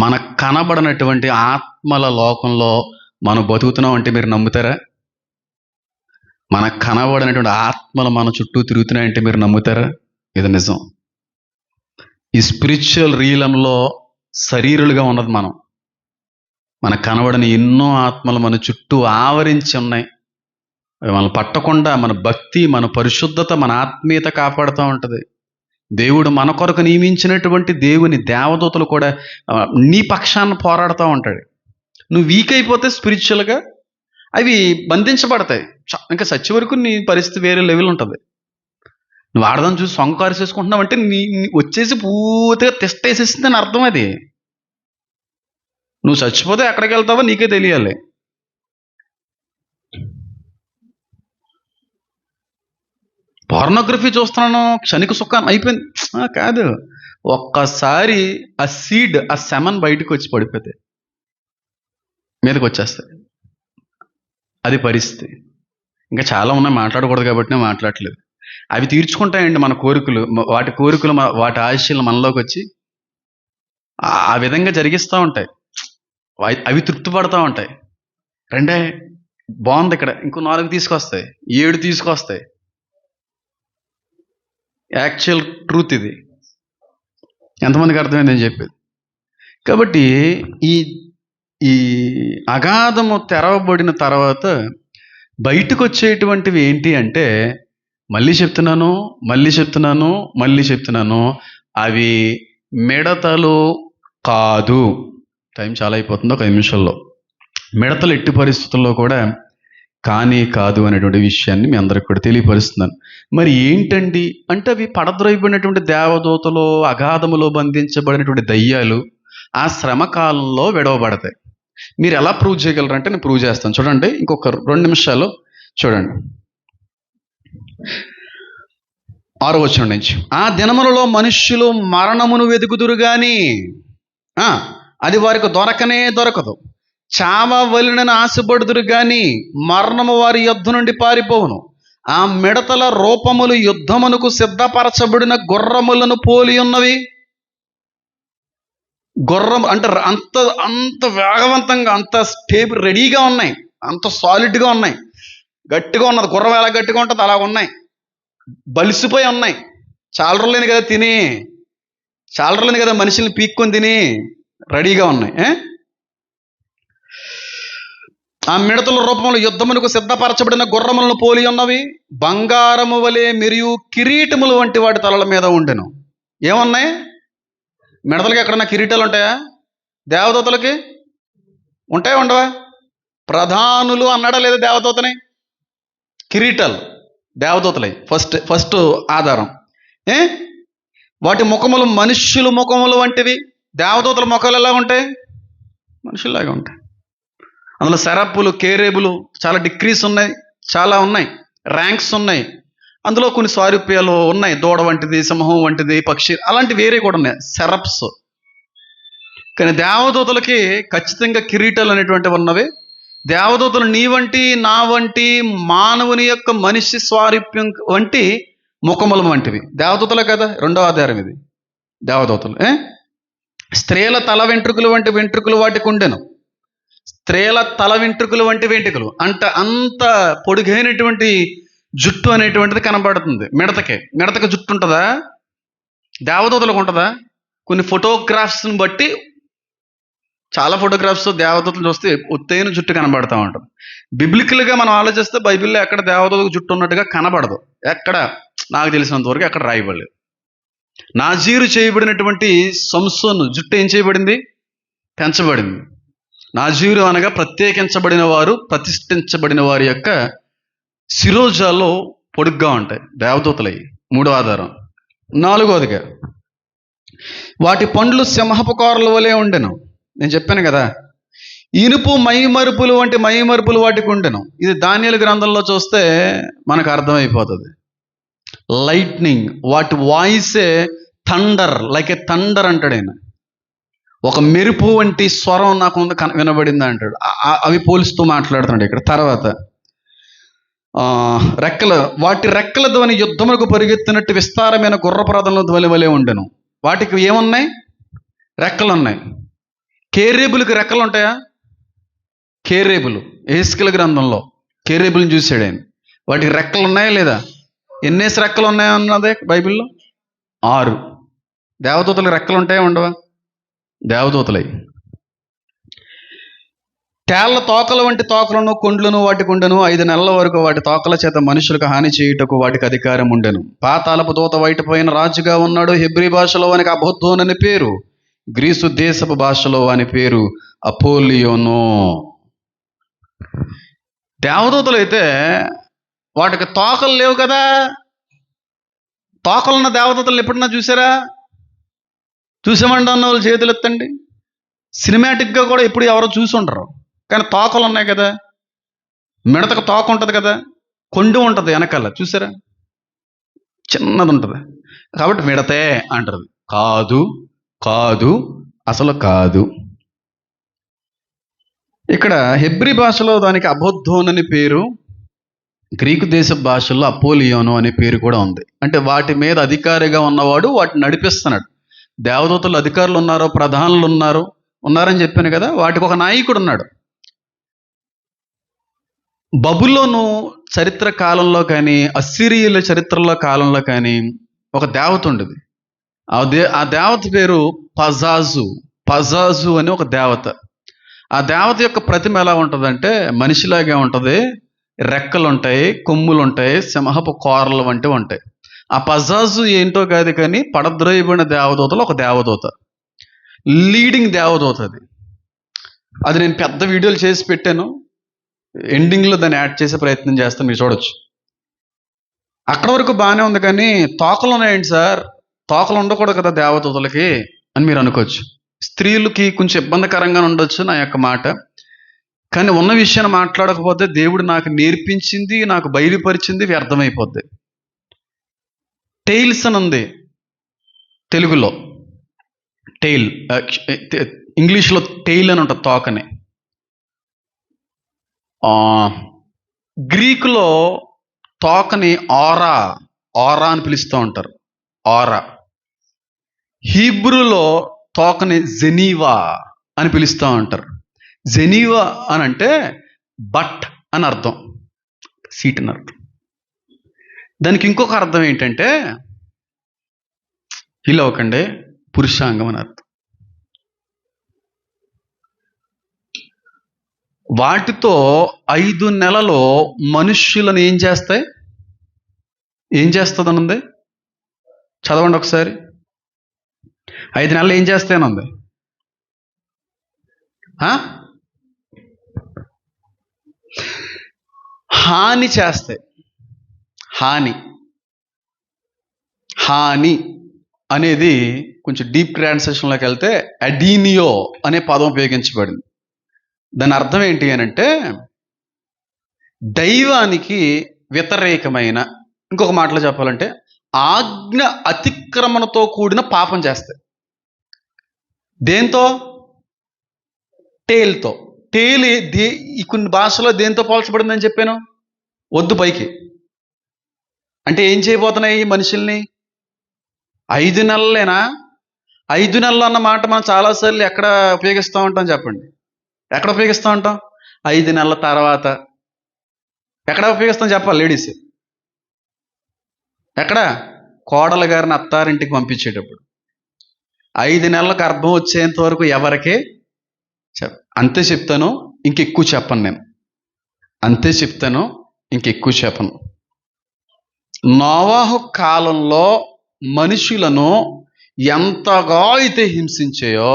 మనకు కనబడినటువంటి ఆత్మల లోకంలో మనం బతుకుతున్నాం అంటే మీరు నమ్ముతారా? మనకు కనబడినటువంటి ఆత్మలు మన చుట్టూ తిరుగుతున్నాయంటే మీరు నమ్ముతారా? ఇది నిజం. ఈ స్పిరిచువల్ రీలంలో శరీరులుగా ఉన్నది మనం. మనకు కనబడిన ఎన్నో ఆత్మలు మన చుట్టూ ఆవరించి ఉన్నాయి. మనల్ని పట్టకుండా మన భక్తి, మన పరిశుద్ధత, మన ఆత్మీయత కాపాడుతూ ఉంటుంది. దేవుడు మన కొరకు నియమించినటువంటి దేవుని దేవదూతలు కూడా నీ పక్షాన్ని పోరాడుతూ ఉంటాడు. నువ్వు వీక్ అయిపోతే స్పిరిచువల్గా అవి బంధించబడతాయి. ఇంకా చచ్చి వరకు నీ పరిస్థితి వేరే లెవెల్ ఉంటుంది. నువ్వు ఆడదాన్ని చూసి సొంకారు చేసుకుంటున్నావు అంటే నీ వచ్చేసి పూర్తిగా తెస్తేసేసింది అని అర్థం. అది నువ్వు చచ్చిపోతే ఎక్కడికి వెళ్తావో నీకే తెలియాలి. పోర్నోగ్రఫీ చూస్తున్నాను, క్షణిక సుఖం అయిపోయింది కాదు. ఒక్కసారి ఆ సీడ్, ఆ సెమన్ బయటకు వచ్చి పడిపోతే మీదకి వచ్చేస్తాయి. అది పరిస్థితి. ఇంకా చాలా ఉన్నాయి, మాట్లాడకూడదు కాబట్టి నేను మాట్లాడట్లేదు. అవి తీర్చుకుంటాయండి మన కోరికలు, వాటి కోరికలు, వాటి ఆశయాలు మనలోకి వచ్చి ఆ విధంగా జరిగిస్తూ ఉంటాయి. అవి తృప్తి పడుతూ ఉంటాయి. రండే బాగుంది. ఇక్కడ ఇంకో 4 తీసుకొస్తాయి, 7 తీసుకొస్తాయి. యాక్చువల్ ట్రూత్ ఇది. ఎంతమందికి అర్థమైంది నేను చెప్పేది? కాబట్టి ఈ ఈ అగాధము తెరవబడిన తర్వాత బయటకు వచ్చేటువంటివి ఏంటి అంటే, మళ్ళీ చెప్తున్నాను, అవి మిడతలు కాదు. టైం చాలా అయిపోతుంది, 1 నిమిషంలో. మిడతలు ఎట్టి పరిస్థితుల్లో కూడా కాదు అనేటువంటి విషయాన్ని మీ అందరికి కూడా తెలియపరుస్తున్నాను. మరి ఏంటండి అంటే, అవి పడద్రోయబడినటువంటి దేవదూతలు, అగాధములో బంధించబడినటువంటి దయ్యాలు ఆ శ్రమ కాలంలో విడవబడతాయి. మీరు ఎలా ప్రూవ్ చేయగలరంటే నేను ప్రూవ్ చేస్తాను. చూడండి, ఇంకొక 2 నిమిషాలు చూడండి. 6వ వచనం నుంచి, ఆ దినములలో మనుష్యులు మరణమును వెతుకుదురు గాని అది వారికి దొరకనే దొరకదు. చావవలెనని ఆశపడుదురు గాని మరణము వారి యుద్ధ నుండి పారిపోవును. ఆ మిడతల రూపములు యుద్ధమునకు సిద్ధపరచబడిన గుర్రములను పోలి ఉన్నవి. గుర్రం అంటే అంత వేగవంతంగా, అంత స్టేబుల్, రెడీగా ఉన్నాయి, అంత సాలిడ్గా ఉన్నాయి, గట్టిగా ఉన్నది. గుర్రం ఎలా గట్టిగా ఉంటుంది అలా ఉన్నాయి, బలిసిపోయి ఉన్నాయి. చాలా రోజులేని కదా మనుషుల్ని పీక్కొని తిని రెడీగా ఉన్నాయి. ఆ మిడతల రూపంలో యుద్ధమునకు సిద్ధపరచబడిన గుర్రములను పోలి ఉన్నవి. బంగారము వలె మరియు కిరీటములు వంటి వాటి తలల మీద ఉండెను. ఏమున్నాయి? మిడతలకి ఎక్కడన్నా కిరీటాలు ఉంటాయా? దేవదూతలకి ఉంటాయా ఉండవా? ప్రధానులు అన్నాడా లేదా దేవదూతని? కిరీటాలు దేవదూతలై ఫస్ట్ ఆధారం. వాటి ముఖములు మనుష్యుల ముఖములు వంటివి. దేవదూతల ముఖాలు ఎలా ఉంటాయి? మనుషుల్లాగా ఉంటాయి. అందులో సెరప్పులు, కేరేబులు చాలా డిగ్రీస్ ఉన్నాయి, చాలా ఉన్నాయి, ర్యాంక్స్ ఉన్నాయి. అందులో కొన్ని స్వారూప్యాలు ఉన్నాయి. దూడ వంటిది, సింహం వంటిది, పక్షి, అలాంటి వేరే కూడా ఉన్నాయి, సెరప్స్. కానీ దేవదూతలకి ఖచ్చితంగా కిరీటాలు అనేటువంటివి ఉన్నవి. దేవదూతలు నీ వంటి, నా వంటి మానవుని యొక్క మనిషి స్వారూప్యం వంటి ముఖముల వంటివి. దేవదూతలే కదా, 2వ ఆధారం ఇది. దేవదూతలు స్త్రీల తల వెంట్రుకలు వంటి వెంట్రుకలు వాటికి ఉండెను. స్త్రీల తల వెంట్రుకలు వంటి వెంట్రుకలు అంటే అంత పొడుగైనటువంటి జుట్టు అనేటువంటిది కనబడుతుంది. మిడతకి జుట్టు ఉంటుందా? దేవదూతలకు ఉంటుందా? కొన్ని ఫోటోగ్రాఫ్స్ని బట్టి, చాలా ఫోటోగ్రాఫ్స్ దేవదూతలు చూస్తే ఒత్తైన జుట్టు కనబడతా ఉంటుంది. బిబ్లికల్గా మనం ఆలోచిస్తే బైబిల్లో ఎక్కడ దేవదూతకు జుట్టు ఉన్నట్టుగా కనబడదు. ఎక్కడ నాకు తెలిసినంత వరకు ఎక్కడ రాయబడలేదు. నాజీరు చేయబడినటువంటి సంసోను జుట్టు ఏం చేయబడింది? పెంచబడింది. నాజీరు అనగా ప్రత్యేకించబడిన వారు, ప్రతిష్ఠించబడిన వారి యొక్క శిరోజాలు పొడుగ్గా ఉంటాయి. దేవదూతలయ్యి 3వ ఆధారం. 4వదిగా, వాటి పండ్లు సింహపు కోరల వలె ఉండెను. నేను చెప్పాను కదా, ఇనుపు మైమరుపులు వంటి మైమరుపులు వాటికి ఉండెను. ఇది దానియేలు గ్రంథంలో చూస్తే మనకు అర్థమైపోతుంది. లైట్నింగ్, వాటి వాయిసే థండర్, లైక్ ఏ థండర్ అంటాడు ఆయన. ఒక మెరుపు వంటి స్వరం నాకు వినబడింది అంటాడు. అవి పోలుస్తూ మాట్లాడుతున్నాడు ఇక్కడ. తర్వాత రెక్కలు, వాటి రెక్కల ధ్వని యుద్ధములకు పరిగెత్తినట్టు విస్తారమైన గుర్రప్రదల ధ్వని వలె ఉండెను. వాటికి ఏమున్నాయి? రెక్కలు ఉన్నాయి. కేరేబులకి రెక్కలు ఉంటాయా? కేరేబులు యెహెజ్కేలు గ్రంథంలో కేరేబుల్ని చూశాడు ఆయన. వాటికి రెక్కలు ఉన్నాయా లేదా? ఎన్నేసి రెక్కలు ఉన్నాయా అన్నదే బైబిల్లో? 6. దేవదూతలకు రెక్కలు ఉంటాయా ఉండవా? దేవదూతలై తేళ్ల తోకల వంటి తోకలను, కొండ్లను వాటికి ఉండెను. 5 నెలల వరకు వాటి తోకల చేత మనుషులకు హాని చేయుటకు వాటికి అధికారం ఉండెను. పాతాళపు దూత వైటిపైన రాజుగా ఉన్నాడు. హెబ్రీ భాషలో వానికి అబద్దోన్ అని పేరు, గ్రీసు దేశపు భాషలో వాని పేరు అపోలియోను. దేవదూతలు అయితే వాటికి తోకలు లేవు కదా. తోకలున్న దేవదూతలు ఎప్పుడన్నా చూసారా? చూసామండి అన్న వాళ్ళు చేతులు ఎత్తండి. సినిమాటిక్గా కూడా ఎప్పుడు ఎవరో చూసి ఉండరు, కానీ తోకలు ఉన్నాయి కదా. మిడతకు తోక ఉంటుంది కదా, కొండు ఉంటుంది వెనకాల, చూసారా? చిన్నది ఉంటుంది. కాబట్టి మిడతే అంటారు. కాదు అసలు కాదు. ఇక్కడ హెబ్రీ భాషలో దానికి అబద్దోన్ అని పేరు, గ్రీకు దేశ భాషల్లో అపోలియోను అనే పేరు కూడా ఉంది. అంటే వాటి మీద అధికారిగా ఉన్నవాడు వాటిని నడిపిస్తున్నాడు. దేవదూతలు అధికారులు ఉన్నారు, ప్రధానులు ఉన్నారని చెప్పాను కదా. వాటికి ఒక నాయకుడు ఉన్నాడు. బబులోను చరిత్ర కాలంలో కానీ, అస్సిరియల చరిత్రలో కాలంలో కానీ ఒక దేవత ఉండేది. ఆ దేవత పేరు పజాజు. పజాజు అని ఒక దేవత. ఆ దేవత యొక్క ప్రతిమ ఎలా ఉంటుందంటే మనిషిలాగే ఉంటుంది. రెక్కలు ఉంటాయి, కొమ్ములు ఉంటాయి, సింహపు కోరలు వంటివి ఉంటాయి. ఆ పజాజు ఏంటో కాదు కానీ పడద్రోయబడిన దేవదూతలు ఒక దేవదూత, లీడింగ్ దేవదూత. అది నేను పెద్ద వీడియోలు చేసి పెట్టాను. ఎండింగ్లో దాన్ని యాడ్ చేసే ప్రయత్నం చేస్తాను, మీరు చూడొచ్చు. అక్కడ వరకు బాగానే ఉంది, కానీ తోకలు ఉన్నాయండి సార్, తోకలు ఉండకూడదు కదా దేవదూతలకి అని మీరు అనుకోవచ్చు. స్త్రీలకి కొంచెం ఇబ్బందికరంగా ఉండొచ్చు నా యొక్క మాట, కానీ ఉన్న విషయాన్ని మాట్లాడకపోతే దేవుడు నాకు నేర్పించింది, నాకు బయలుపరిచింది వ్యర్థమైపోద్ది. టెయిల్స్ అని ఉంది తెలుగులో, టెయిల్, ఇంగ్లీష్లో టెయిల్ అని ఉంటుంది తోకని. గ్రీకులో తోకని ఆరా, ఆరా అని పిలుస్తూ ఉంటారు, ఆరా. హీబ్రూలో తోకని జెనీవా అని పిలుస్తూ ఉంటారు. జెనీవా అని అంటే బట్ అని అర్థం, సీట్ అని అర్థం. దానికి ఇంకొక అర్థం ఏంటంటే ఇలా ఒకండి, పురుషాంగం అని అర్థం. వాటితో 5 నెలలు మనుష్యులను ఏం చేస్తాయి, ఏం చేస్తుందనుంది, చదవండి ఒకసారి. 5 నెలలు ఏం చేస్తాయనుంది? హాని చేస్తాయి. హాని, హాని అనేది కొంచెం డీప్ ట్రాన్స్లేషన్లోకి వెళ్తే అడీనియో అనే పదం ఉపయోగించబడింది. దాని అర్థం ఏంటి అని అంటే దైవానికి వ్యతిరేకమైన, ఇంకొక మాటలో చెప్పాలంటే ఆజ్ఞ అతిక్రమణతో కూడిన పాపం చేస్తాయి. దేంతో? టేల్తో. టేల్ ఈ కొన్ని భాషలో దేంతో పోల్చబడిందని చెప్పాను? వద్దు పైకి. అంటే ఏం చేయబోతున్నాయి ఈ మనుషుల్ని? 5 నెలలేనా? 5 నెలలు అన్న మాట మనం చాలాసార్లు ఎక్కడ ఉపయోగిస్తూ ఉంటాం చెప్పండి? ఎక్కడ ఉపయోగిస్తూ ఉంటాం? 5 నెలల తర్వాత ఎక్కడ ఉపయోగిస్తాం చెప్పాలి? లేడీస్ ఎక్కడ? కోడలు గారిని అత్తారింటికి పంపించేటప్పుడు 5 నెలల గర్భం వచ్చేంత వరకు ఎవరికి అంతే చెప్తాను, ఇంకెక్కువ చెప్పను నేను. అంతే చెప్తాను, ఇంకెక్కువ చెప్పను. నోవాహు కాలంలో మనుషులను ఎంతగా అయితే హింసించాయో,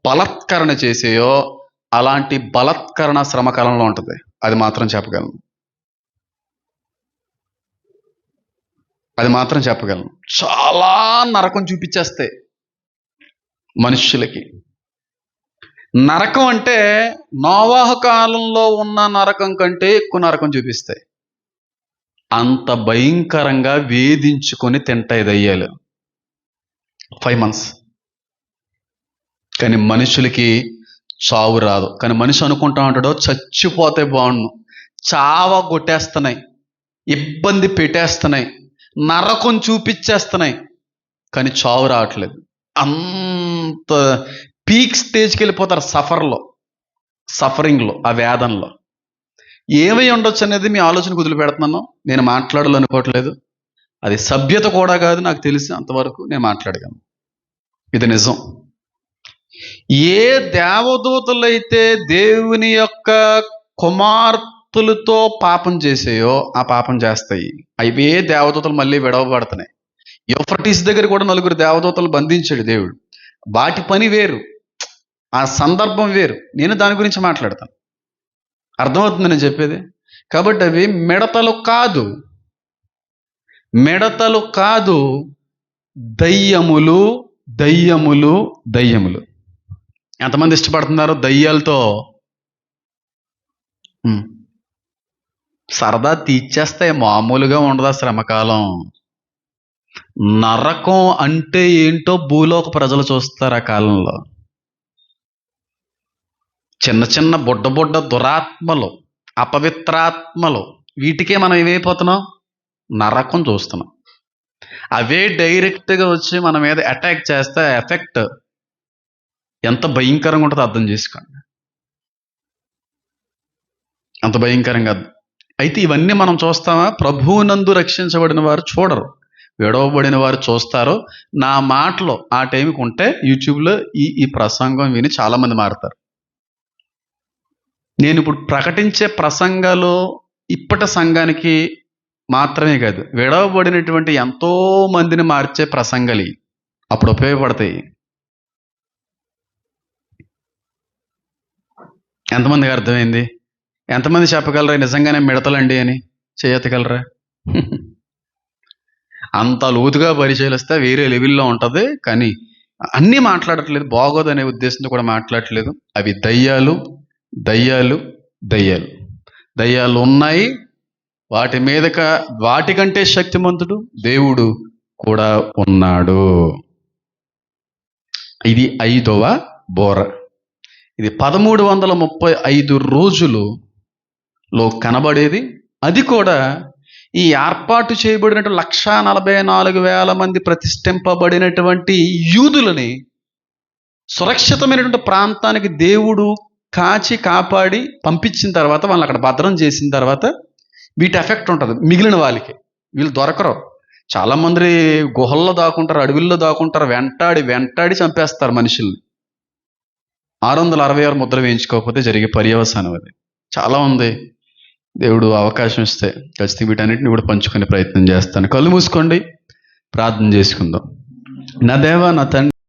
బలత్కరణ చేసాయో, అలాంటి బలత్కరణ శ్రమకాలంలో ఉంటుంది. అది మాత్రం చెప్పగలను, అది మాత్రం చెప్పగలను. చాలా నరకం చూపించేస్తాయి మనుష్యులకి. నరకం అంటే నోవాహు కాలంలో ఉన్న నరకం కంటే ఎక్కువ నరకం చూపిస్తాయి. అంత భయంకరంగా వేధించుకొని తింటాయి దయ్యాలు 5 months. కానీ మనుషులకి చావు రాదు. కానీ మనిషి అనుకుంటా ఉంటాడో చచ్చిపోతే బాగుండు, చావ కొట్టేస్తున్నాయి, ఇబ్బంది పెట్టేస్తున్నాయి, నరకం చూపించేస్తున్నాయి, కానీ చావు రావట్లేదు. అంత పీక్ స్టేజ్కి వెళ్ళిపోతారు సఫరింగ్లో, ఆ వేదనలో. ఏమై ఉండొచ్చు అనేది మీ ఆలోచనకు వదిలిపెడుతున్నాను. నేను మాట్లాడాలనుకోవట్లేదు, అది సభ్యత కూడా కాదు, నాకు తెలిసి అంతవరకు నేను మాట్లాడగలను. ఇది నిజం. ఏ దేవదూతలైతే దేవుని యొక్క కుమార్తెలతో పాపం చేసాయో ఆ పాపం చేస్తాయి. అవే దేవదూతలు మళ్ళీ విడవబడుతున్నాయి. యూఫ్రటీస్ దగ్గర కూడా 4 దేవదూతలు బంధించాడు దేవుడు. వాటి పని వేరు, ఆ సందర్భం వేరు. నేను దాని గురించి మాట్లాడతాను. అర్థమవుతుంది నేను చెప్పేది? కాబట్టి అవి మిడతలు కాదు, మిడతలు కాదు, దయ్యములు, దయ్యములు, దయ్యములు. ఎంతమంది ఇష్టపడుతున్నారు దయ్యాలతో? సరదా తీర్చేస్తాయి, మామూలుగా ఉండదు శ్రమకాలం. నరకం అంటే ఏంటో భూలోక ప్రజలు చూస్తారు ఆ కాలంలో. చిన్న చిన్న బుడ్డ దురాత్మలు, అపవిత్రాత్మలు, వీటికే మనం ఏమైపోతున్నాం? నరకం చూస్తున్నాం. అవే డైరెక్ట్గా వచ్చి మన మీద అటాక్ చేస్తే ఎఫెక్ట్ ఎంత భయంకరంగా ఉంటుందో అర్థం చేసుకోండి. అంత భయంకరంగా. అయితే ఇవన్నీ మనం చూస్తామా? ప్రభువునందు రక్షించబడిన వారు చూడరు, విడవబడిన వారు చూస్తారు. నా మాటలు ఆ టైంకి ఉంటే యూట్యూబ్లో ఈ ప్రసంగం విని చాలామంది మారుతారు. నేను ఇప్పుడు ప్రకటించే ప్రసంగాలు ఇప్పటి సంఘానికి మాత్రమే కాదు, విడవబడినటువంటి ఎంతో మందిని మార్చే ప్రసంగాలు అప్పుడు ఉపయోగపడతాయి. ఎంతమందికి అర్థమైంది? ఎంతమంది చెప్పగలరా నిజంగానే మిడతలండి అని? చేయగలరా? అంత లోతుగా పరిశీలిస్తే వేరే లెవెల్లో ఉంటుంది. కానీ అన్నీ మాట్లాడట్లేదు, బాగోదనే ఉద్దేశంతో కూడా మాట్లాడట్లేదు. అవి దయ్యాలు దయ్యాలు దయ్యాలు దయ్యాలు ఉన్నాయి. వాటికంటే శక్తిమంతుడు దేవుడు కూడా ఉన్నాడు. ఇది 5వ బోర. ఇది 1335 రోజులలో కనబడేది. అది కూడా ఈ ఏర్పాటు చేయబడినట్టు 1,44,000 మంది ప్రతిష్ఠింపబడినటువంటి యూదులని సురక్షితమైనటువంటి ప్రాంతానికి దేవుడు కాచి కాపాడి పంపించిన తర్వాత, వాళ్ళని అక్కడ భద్రం చేసిన తర్వాత వీటి ఎఫెక్ట్ ఉంటుంది మిగిలిన వాళ్ళకి. వీళ్ళు దొరకరు. చాలామంది గుహల్లో దాక్కుంటారు, అడవిల్లో దాక్కుంటారు, వెంటాడి చంపేస్తారు మనుషుల్ని. 666 ముద్ర వేయించుకోకపోతే జరిగే పర్యవసానం అది. చాలా ఉంది. దేవుడు అవకాశం ఇస్తే ఖచ్చితంగా వీటన్నిటిని కూడా పంచుకునే ప్రయత్నం చేస్తాను. కళ్ళు మూసుకోండి, ప్రార్థన చేసుకుందాం. నా దేవా, నా తండ్రి,